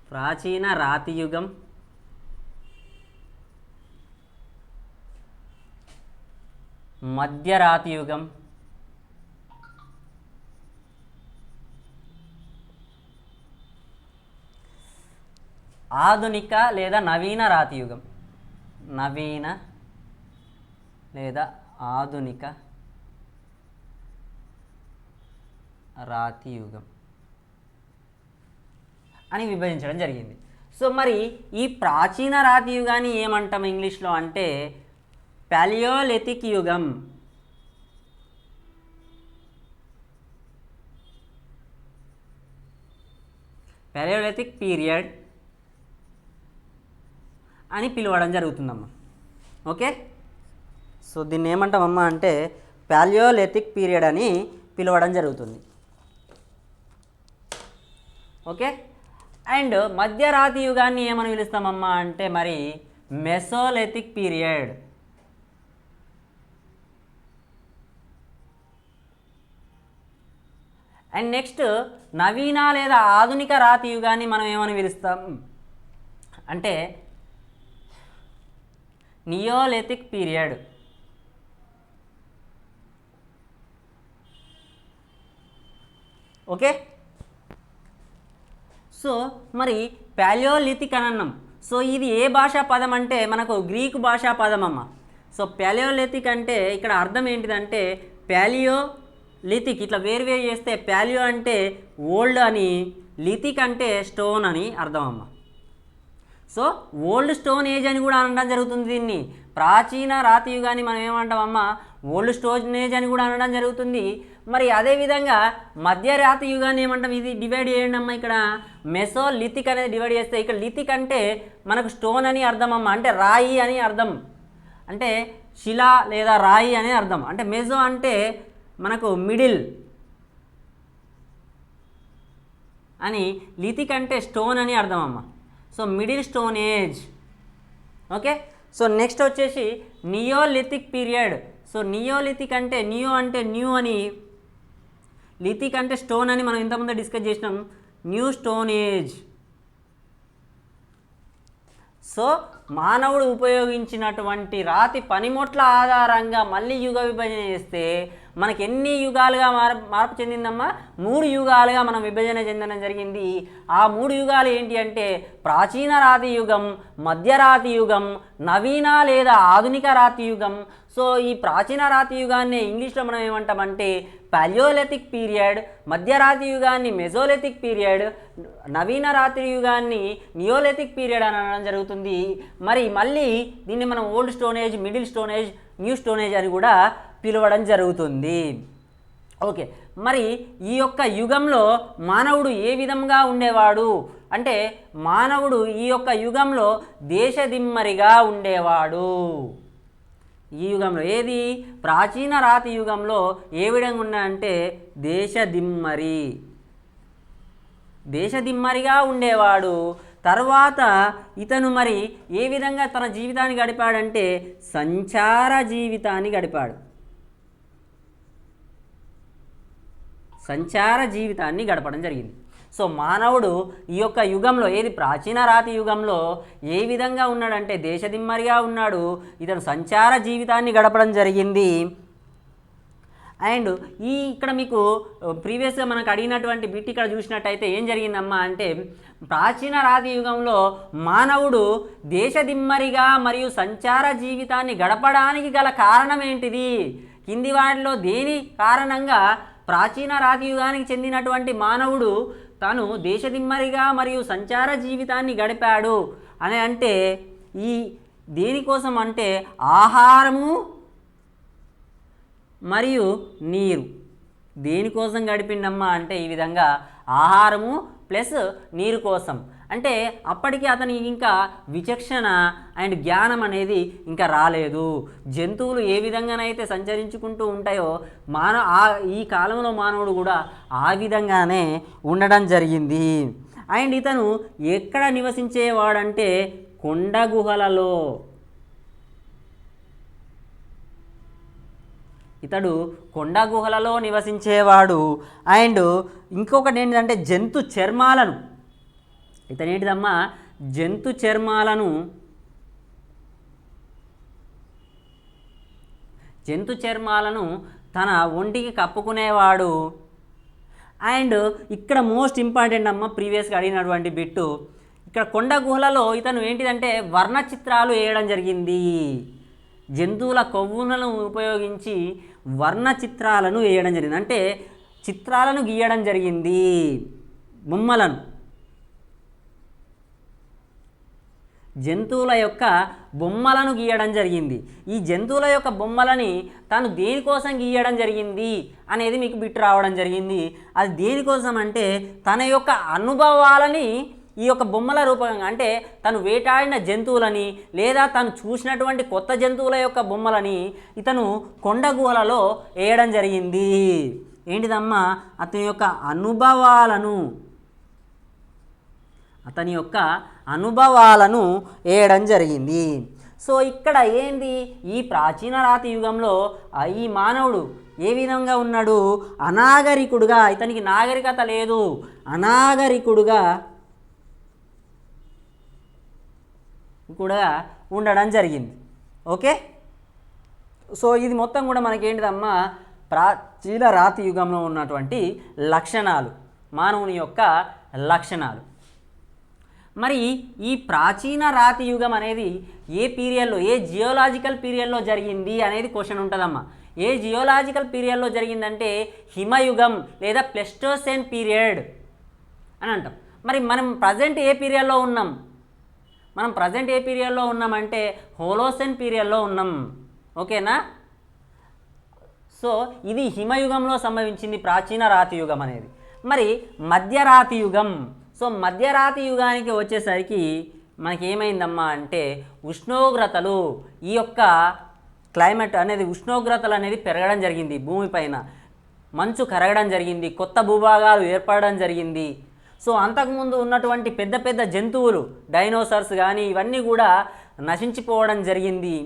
ప్రాచీన రాతి యుగం, మధ్య రాతి యుగం, ఆధునిక లేదా నవీన రాతి యుగం. నవీన లేదా ఆధునిక రాతి యుగం అని విభజించడం జరిగింది. సో మరి ఈ ప్రాచీన రాతి యుగాన్ని ఏమంటాం ఇంగ్లీష్లో అంటే పాలియోలిథిక్ యుగం. పాలియోలిథిక్ పీరియడ్ అని పిలవడం జరుగుతుందమ్మా. ఓకే, సో దీన్ని ఏమంటామమ్మా అంటే పాలియోలిథిక్ పీరియడ్ అని పిలవడం జరుగుతుంది. ఓకే, అండ్ మధ్యరాతి యుగాన్ని ఏమని పిలుస్తామమ్మా అంటే మరి మెసోలిథిక్ పీరియడ్. అండ్ నెక్స్ట్ నవీన లేదా ఆధునిక రాతి యుగాన్ని మనం ఏమని పిలుస్తాం అంటే నియోలిథిక్ పీరియడ్. ఓకే, సో మరి పాలియోలిథిక్ అని అన్నాం. సో ఇది ఏ భాషా పదం అంటే మనకు గ్రీకు భాషా పదం అమ్మ. సో పాలియోలిథిక్ అంటే ఇక్కడ అర్థం ఏంటిదంటే పాలియోలిథిక్ ఇట్లా వేరు చేస్తే పాలియో అంటే ఓల్డ్ అని, లిథిక్ అంటే స్టోన్ అని అర్థం అమ్మ. సో ఓల్డ్ స్టోన్ ఏజ్ అని కూడా అనడం జరుగుతుంది. దీన్ని ప్రాచీన రాతి యుగాన్ని మనం ఏమంటామమ్మా ఓల్డ్ స్టోన్ ఏజ్ అని కూడా అనడం జరుగుతుంది. మరి అదేవిధంగా మధ్య రాతి యుగాన్ని ఏమంటాం, ఇది డివైడ్ చేయండి అమ్మ. ఇక్కడ మెసోలిథిక్ అనేది డివైడ్ చేస్తే ఇక్కడ లిథిక్ అంటే మనకు స్టోన్ అని అర్థం అమ్మ, అంటే రాయి అని అర్థం, అంటే శిల లేదా రాయి అని అర్థం. అంటే మెజో అంటే మనకు మిడిల్ అని, లిథిక్ అంటే స్టోన్ అని అర్థం అమ్మ. So middle stone age. Okay, so next వచ్చేసి నియోలిథిక్ పీరియడ్. సో నియోలిథిక్ అంటే నియో అంటే న్యూ అని, లిథిక్ అంటే స్టోన్ అని మనం ఇంతకుముందు డిస్కస్ చేసినాం. New stone age. సో మానవుడు ఉపయోగించినటువంటి రాతి పనిముట్ల ఆధారంగా మళ్ళీ యుగ విభజన చేస్తే మనకి ఎన్ని యుగాలుగా మార్పు చెందిందమ్మా? 3 యుగాలుగా మనం విభజన చెందడం జరిగింది. ఆ 3 యుగాలు ఏంటి అంటే ప్రాచీన రాతి యుగం, మధ్యరాతి యుగం, నవీన లేదా ఆధునిక రాతి యుగం. సో ఈ ప్రాచీన రాతి యుగాన్ని ఇంగ్లీష్లో మనం ఏమంటామంటే పాలియోలిథిక్ పీరియడ్, మధ్యరాతి యుగాన్ని మెసోలిథిక్ పీరియడ్, నవీన రాతి యుగాన్ని నియోలిథిక్ పీరియడ్ అని అనడం జరుగుతుంది. మరి మళ్ళీ దీన్ని మనం old stone age, middle stone age, new stone age అని కూడా పిలవడం జరుగుతుంది. ఓకే, మరి ఈ యొక్క యుగంలో మానవుడు ఏ విధంగా ఉండేవాడు అంటే మానవుడు ఈ యొక్క యుగంలో దేశదిమ్మరిగా ఉండేవాడు. ఈ యుగంలో ఏది ప్రాచీన రాతి యుగంలో ఏ విధంగా ఉన్నాడంటే దేశదిమ్మరిగా ఉండేవాడు. తర్వాత ఇతను మరి ఏ విధంగా తన జీవితాన్ని గడిపాడంటే సంచార జీవితాన్ని గడిపాడు. సంచార జీవితాన్ని గడపడం జరిగింది. సో మానవుడు ఈ యొక్క యుగంలో ఏది ప్రాచీన రాతి యుగంలో ఏ విధంగా ఉన్నాడంటే దేశదిమ్మరిగా ఉన్నాడు. ఇతను సంచార జీవితాన్ని గడపడం జరిగింది. అండ్ ఇక్కడ మీకు ప్రీవియస్గా మనకు అడిగినటువంటి బిట్ ఇక్కడ చూసినట్టయితే ఏం జరిగిందమ్మా అంటే ప్రాచీన రాతి యుగంలో మానవుడు దేశదిమ్మరిగా మరియు సంచార జీవితాన్ని గడపడానికి గల కారణం ఏంటిది? కింది వాటిలో దేని కారణంగా ప్రాచీన రాతి యుగానికి చెందినటువంటి మానవుడు తాను దేశదిమ్మరిగా మరియు సంచార జీవితాన్ని గడిపాడు అని అంటే ఈ దేనికోసం అంటే ఆహారము మరియు నీరు, దేనికోసం గడిపిండమ్మా అంటే ఈ విధంగా ఆహారము ప్లస్ నీరు కోసం. అంటే అప్పటికి అతనికి ఇంకా విచక్షణ అండ్ జ్ఞానం అనేది ఇంకా రాలేదు. జంతువులు ఏ విధంగానైతే సంచరించుకుంటూ ఉంటాయో ఈ కాలంలో మానవుడు కూడా ఆ విధంగానే ఉండడం జరిగింది. అండ్ ఇతను ఎక్కడ నివసించేవాడంటే కొండ గుహలలో. ఇతడు కొండ గుహలలో నివసించేవాడు. అండ్ ఇంకొకటి ఏంటంటే జంతు చర్మాలను, ఇతనేంటిదమ్మా జంతు చర్మాలను తన ఒంటికి కప్పుకునేవాడు. అండ్ ఇక్కడ మోస్ట్ ఇంపార్టెంట్ అమ్మ, ప్రీవియస్గా అడిగినటువంటి బిట్టు, ఇక్కడ కొండ గుహలలో ఇతను ఏంటిదంటే వర్ణ చిత్రాలు వేయడం జరిగింది. జంతువుల కొవ్వులను ఉపయోగించి వర్ణ చిత్రాలను వేయడం జరిగింది. అంటే చిత్రాలను గీయడం జరిగింది, బొమ్మలను, జంతువుల యొక్క బొమ్మలను గీయడం జరిగింది. ఈ జంతువుల యొక్క బొమ్మలని తాను దేనికోసం గీయడం జరిగింది అనేది మీకు బిట్ రావడం జరిగింది. అది దేనికోసం అంటే తన యొక్క అనుభవాలని ఈ యొక్క బొమ్మల రూపంగా, అంటే తను వేటాడిన జంతువులని లేదా తను చూసినటువంటి కొత్త జంతువుల యొక్క బొమ్మలని ఇతను కొండ గుహలలో వేయడం జరిగింది. ఏంటిదమ్మా అతని యొక్క అనుభవాలను వేయడం జరిగింది. సో ఇక్కడ ఏంది, ఈ ప్రాచీన రాతి యుగంలో ఈ మానవుడు ఏ విధంగా ఉన్నాడు, అనాగరికుడుగా, ఇతనికి నాగరికత లేదు, అనాగరికుడుగా కూడా ఉండడం జరిగింది. ఓకే, సో ఇది మొత్తం కూడా మనకేంటిదమ్మా ప్రాచీన రాతి యుగంలో ఉన్నటువంటి లక్షణాలు, మానవుని యొక్క లక్షణాలు. మరి ఈ ప్రాచీన రాతి యుగం అనేది ఏ పీరియడ్లో, ఏ జియోలాజికల్ పీరియడ్లో జరిగింది అనేది క్వశ్చన్ ఉంటుందమ్మా. ఏ జియోలాజికల్ పీరియడ్లో జరిగిందంటే హిమయుగం లేదా ప్లెస్టోసెన్ పీరియడ్ అని అంటాం. మరి మనం ప్రజెంట్ ఏ పీరియడ్లో ఉన్నాం? మనం ప్రజెంట్ ఏ పీరియడ్లో ఉన్నామంటే హోలోసెన్ పీరియడ్లో ఉన్నాం. ఓకేనా? సో ఇది హిమయుగంలో సంభవించింది ప్రాచీన రాతి యుగం అనేది. మరి మధ్యరాతి యుగం, సో మధ్యరాతి యుగానికి వచ్చేసరికి మనకి ఏమైందమ్మా అంటే ఉష్ణోగ్రతలు, ఈ యొక్క క్లైమేట్ అనేది ఉష్ణోగ్రతలు అనేది పెరగడం జరిగింది, భూమిపైన మంచు కరగడం జరిగింది, కొత్త భూభాగాలు ఏర్పడడం జరిగింది. సో అంతకుముందు ఉన్నటువంటి పెద్ద పెద్ద జంతువులు, డైనోసార్స్ కానీ ఇవన్నీ కూడా నశించిపోవడం జరిగింది.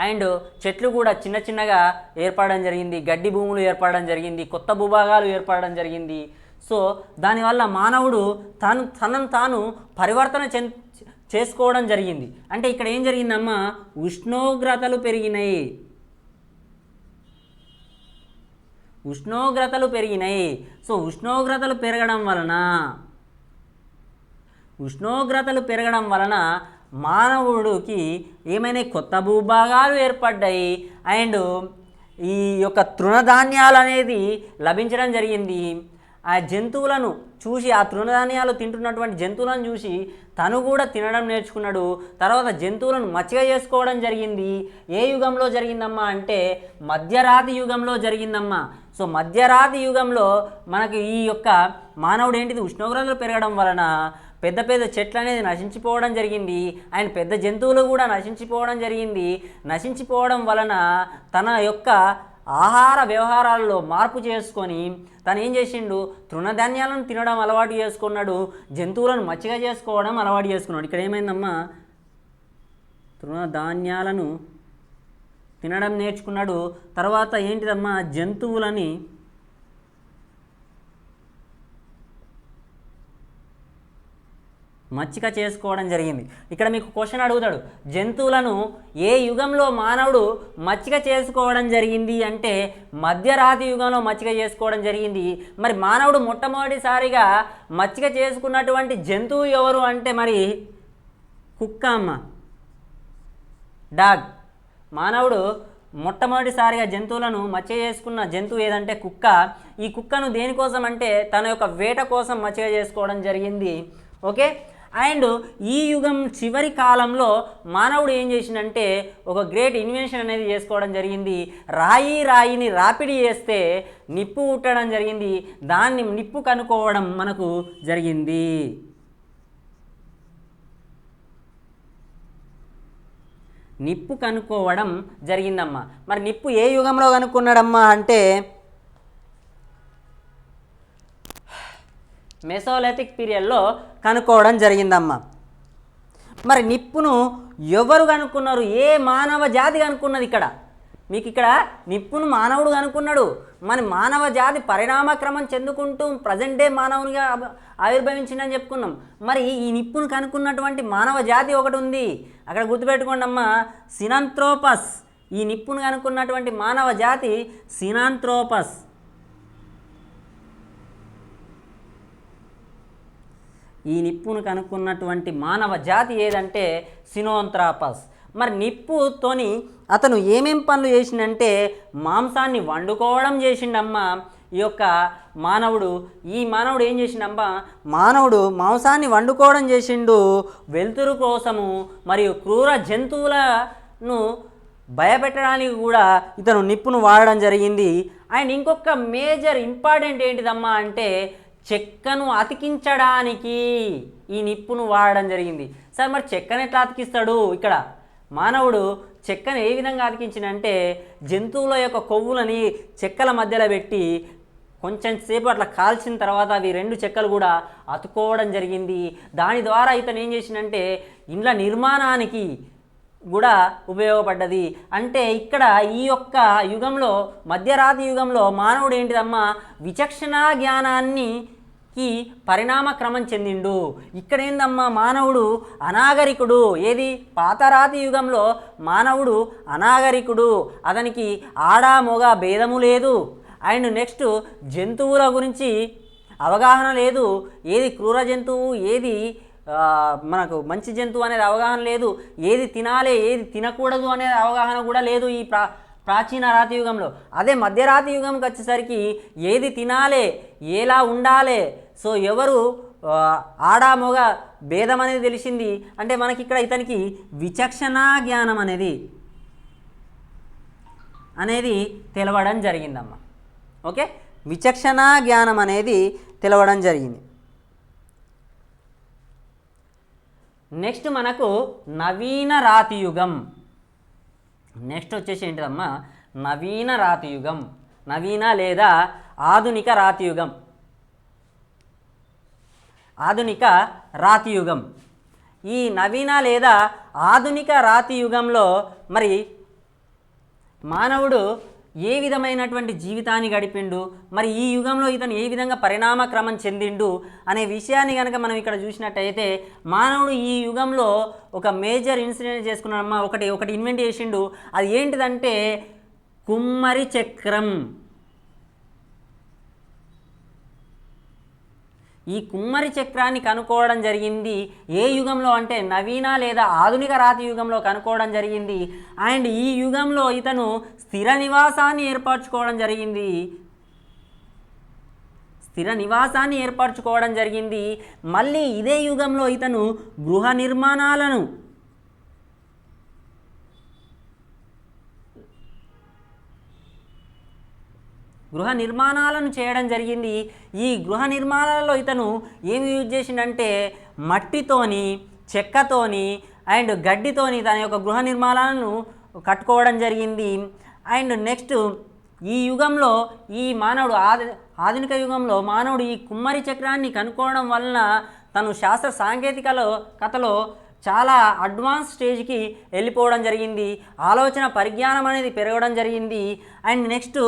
అండ్ చెట్లు కూడా చిన్న చిన్నగా ఏర్పడడం జరిగింది, గడ్డి భూములు ఏర్పడడం జరిగింది, కొత్త భూభాగాలు ఏర్పడడం జరిగింది. సో దానివల్ల మానవుడు తనను తాను పరివర్తన చేసుకోవడం జరిగింది. అంటే ఇక్కడ ఏం జరిగిందమ్మా, ఉష్ణోగ్రతలు పెరిగినాయి. సో ఉష్ణోగ్రతలు పెరగడం వలన మానవుడికి ఏమైనా కొత్త భూభాగాలు ఏర్పడ్డాయి. అండ్ ఈ యొక్క తృణధాన్యాలు అనేది లభించడం జరిగింది. ఆ జంతువులను చూసి, ఆ తృణధాన్యాలు తింటున్నటువంటి జంతువులను చూసి తను కూడా తినడం నేర్చుకున్నాడు. తర్వాత జంతువులను మచ్చిక చేసుకోవడం జరిగింది. ఏ యుగంలో జరిగిందమ్మా అంటే మధ్యరాతి యుగంలో జరిగిందమ్మా. సో మధ్యరాతి యుగంలో మనకి ఈ యొక్క మానవుడు ఏంటిది, ఉష్ణోగ్రతలు పెరగడం వలన పెద్ద పెద్ద చెట్లు అనేది నశించిపోవడం జరిగింది. అండ్ పెద్ద జంతువులు కూడా నశించిపోవడం జరిగింది. నశించిపోవడం వలన తన యొక్క ఆహార వ్యవహారాల్లో మార్పు చేసుకొని తను ఏం చేసిండు, తృణధాన్యాలను తినడం అలవాటు చేసుకున్నాడు, జంతువులను మచ్చిక చేసుకోవడం అలవాటు చేసుకున్నాడు. ఇక్కడ ఏమైందమ్మా, తృణధాన్యాలను తినడం నేర్చుకున్నాడు. తర్వాత ఏంటిదమ్మా, జంతువులని మచ్చిక చేసుకోవడం జరిగింది. ఇక్కడ మీకు క్వశ్చన్ అడుగుతాడు, జంతువులను ఏ యుగంలో మానవుడు మచ్చిక చేసుకోవడం జరిగింది అంటే మధ్యరాతి యుగంలో మచ్చిక చేసుకోవడం జరిగింది. మరి మానవుడు మొట్టమొదటిసారిగా మచ్చిక చేసుకున్నటువంటి జంతువు ఎవరు అంటే మరి కుక్క అమ్మ, డాగ్. మానవుడు మొట్టమొదటిసారిగా జంతువులను మచ్చిక చేసుకున్న జంతువు ఏదంటే కుక్క. ఈ కుక్కను దేనికోసం అంటే తన యొక్క వేట కోసం మచ్చిక చేసుకోవడం జరిగింది. ఓకే, అండ్ ఈ యుగం చివరి కాలంలో మానవుడు ఏం చేసిందంటే ఒక గ్రేట్ ఇన్వెన్షన్ అనేది చేసుకోవడం జరిగింది. రాయిని రాపిడి చేస్తే నిప్పు పుట్టడం జరిగింది. దాన్ని నిప్పు కనుక్కోవడం మనకు జరిగింది. నిప్పు కనుక్కోవడం జరిగిందమ్మా. మరి నిప్పు ఏ యుగంలో కనుక్కున్నాడమ్మా అంటే మెసోలిథిక్ పీరియడ్లో కనుక్కోవడం జరిగిందమ్మా. మరి నిప్పును ఎవరు కనుక్కున్నారు? ఏ మానవ జాతి కనుక్కున్నది? మీకు ఇక్కడ నిప్పును మానవుడు కనుక్కున్నాడు. మన మానవ జాతి పరిణామక్రమం చెందుకుంటూ ప్రజెంట్ డే మానవునిగా ఆవిర్భవించిందని చెప్పుకున్నాం. మరి ఈ నిప్పును కనుక్కున్నటువంటి మానవ జాతి ఒకటి ఉంది, అక్కడ గుర్తుపెట్టుకోండి అమ్మా, సినాంథ్రోపస్. ఈ నిప్పును కనుక్కున్నటువంటి మానవ జాతి సినాంథ్రోపస్. ఈ నిప్పును కనుక్కున్నటువంటి మానవ జాతి ఏదంటే సినోంథ్రాపస్. మరి నిప్పుతోని అతను ఏమేం పనులు చేసిండంటే మాంసాన్ని వండుకోవడం చేసిండమ్మా. ఈ యొక్క మానవుడు ఏం చేసిండమ్మా, మానవుడు మాంసాన్ని వండుకోవడం చేసిండు వెలుతురు కోసము, మరియు క్రూర జంతువులను భయపెట్టడానికి కూడా ఇతను నిప్పును వాడడం జరిగింది. అండ్ ఇంకొక మేజర్ ఇంపార్టెంట్ ఏంటిదమ్మా అంటే చెక్కను అతికించడానికి ఈ నిప్పును వాడడం జరిగింది. సార్ మరి చెక్కను ఎట్లా అతికిస్తాడు? ఇక్కడ మానవుడు చెక్కను ఏ విధంగా అతికించినంటే జంతువుల యొక్క కొవ్వులని చెక్కల మధ్యలో పెట్టి కొంచెం సేపు అట్లా కాల్చిన తర్వాత అవి రెండు చెక్కలు కూడా అతుకోవడం జరిగింది. దాని ద్వారా ఇతను ఏం చేసిందంటే ఇండ్ల నిర్మాణానికి కూడా ఉపయోగపడ్డది. అంటే ఇక్కడ ఈ యొక్క యుగంలో, మధ్యరాతి యుగంలో మానవుడు ఏంటిదమ్మా, విచక్షణ జ్ఞానాన్ని పరిణామ క్రమం చెందిండు. ఇక్కడ ఏందమ్మా, మానవుడు అనాగరికుడు. ఏది? పాతరాతి యుగంలో మానవుడు అనాగరికుడు, అతనికి ఆడ మొగ భేదము లేదు. అండ్ నెక్స్ట్ జంతువుల గురించి అవగాహన లేదు. ఏది క్రూర జంతువు, ఏది మనకు మంచి జంతువు అనేది అవగాహన లేదు. ఏది తినాలి, ఏది తినకూడదు అనేది అవగాహన కూడా లేదు ఈ ప్రాచీన రాతి యుగంలో. అదే మధ్యరాతి యుగంకి వచ్చేసరికి ఏది తినాలి, ఎలా ఉండాలి, సో ఎవరు ఆడ మొగ భేదం అనేది తెలిసింది. అంటే మనకి ఇక్కడ ఇతనికి విచక్షణ జ్ఞానం అనేది తెలవడం జరిగిందమ్మా. ఓకే, విచక్షణ జ్ఞానం అనేది తెలవడం జరిగింది. నెక్స్ట్ మనకు నవీన రాతి యుగం. నెక్స్ట్ వచ్చేసి ఏంటిదమ్మా, నవీన రాతి యుగం, నవీన లేదా ఆధునిక రాతి యుగం. ఆధునిక రాతి యుగం. ఈ నవీన లేదా ఆధునిక రాతి యుగంలో మరి మానవుడు ఏ విధమైనటువంటి జీవితాన్ని గడిపిండు, మరి ఈ యుగంలో ఇతను ఏ విధంగా పరిణామ క్రమం చెందిండు అనే విషయాన్ని కనుక మనం ఇక్కడ చూసినట్టయితే మానవుడు ఈ యుగంలో ఒక మేజర్ ఇన్సిడెంట్ చేసుకున్నాడమ్మా. ఒకటి ఇన్వెంట్ చేసిండు. అది ఏంటిదంటే కుమ్మరి చక్రం. ఈ కుమ్మరి చక్రాన్ని కనుక్కోవడం జరిగింది ఏ యుగంలో అంటే నవీన లేదా ఆధునిక రాతి యుగంలో కనుక్కోవడం జరిగింది. అండ్ ఈ యుగంలో ఇతను స్థిర నివాసాన్ని ఏర్పరచుకోవడం జరిగింది. మళ్ళీ ఇదే యుగంలో ఇతను గృహ నిర్మాణాలను చేయడం జరిగింది. ఈ గృహ నిర్మాణాలలో ఇతను ఏమి యూజ్ చేసిండంటే మట్టితోని, చెక్కతోని అండ్ గడ్డితోని తన యొక్క గృహ నిర్మాణాలను కట్టుకోవడం జరిగింది. అండ్ నెక్స్ట్ ఈ యుగంలో ఈ మానవుడు ఆధునిక యుగంలో మానవుడు ఈ కుమ్మరి చక్రాన్ని కనుక్కోవడం వలన తను శాస్త్ర సాంకేతికతలో చాలా అడ్వాన్స్ స్టేజ్కి వెళ్ళిపోవడం జరిగింది. ఆలోచన పరిజ్ఞానం అనేది పెరగడం జరిగింది. అండ్ నెక్స్ట్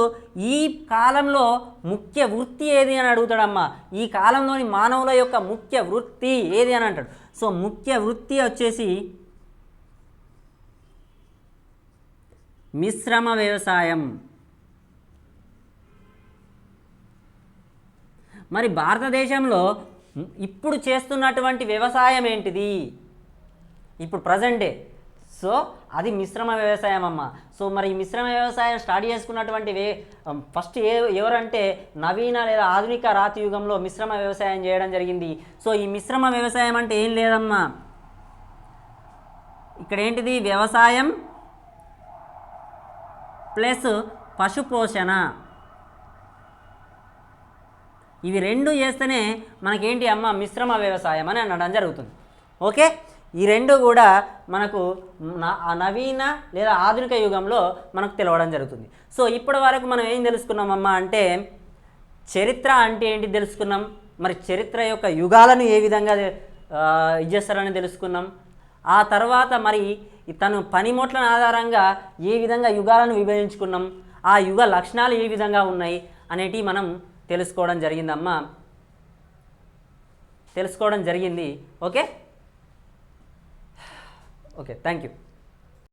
ఈ కాలంలో ముఖ్య వృత్తి ఏది అని అడుగుతాడమ్మా. ఈ కాలంలోని మానవుల యొక్క ముఖ్య వృత్తి ఏది అని అంటాడు. సో ముఖ్య వృత్తి వచ్చేసి మిశ్రమ వ్యవసాయం. మరి భారతదేశంలో ఇప్పుడు చేస్తున్నటువంటి వ్యవసాయం ఏంటిది? ఇప్పుడు ప్రజెంట్ డే సో అది మిశ్రమ వ్యవసాయం అమ్మ. సో మరి ఈ మిశ్రమ వ్యవసాయం స్టార్ట్ చేసుకున్నటువంటి ఫస్ట్ ఎవరంటే నవీన లేదా ఆధునిక రాతి యుగంలో మిశ్రమ వ్యవసాయం చేయడం జరిగింది. సో ఈ మిశ్రమ వ్యవసాయం అంటే ఏం లేదమ్మా, ఇక్కడ ఏంటిది వ్యవసాయం ప్లస్ పశుపోషణ, ఇవి రెండు చేస్తేనే మనకేంటి అమ్మ మిశ్రమ వ్యవసాయం అని అనడం జరుగుతుంది. ఓకే, ఈ రెండు కూడా మనకు నవీన లేదా ఆధునిక యుగంలో మనకు తెలవడం జరుగుతుంది. సో ఇప్పటి వరకు మనం ఏం తెలుసుకున్నామమ్మా అంటే చరిత్ర అంటే ఏంటి తెలుసుకున్నాం, మరి చరిత్ర యొక్క యుగాలను ఏ విధంగా ఇచ్చేస్తారని తెలుసుకున్నాం. ఆ తర్వాత మరి తను పనిముట్ల ఆధారంగా ఏ విధంగా యుగాలను విభజించుకున్నాం, ఆ యుగ లక్షణాలు ఏ విధంగా ఉన్నాయి అనేటివి మనం తెలుసుకోవడం జరిగిందమ్మా, తెలుసుకోవడం జరిగింది. Okay, thank you.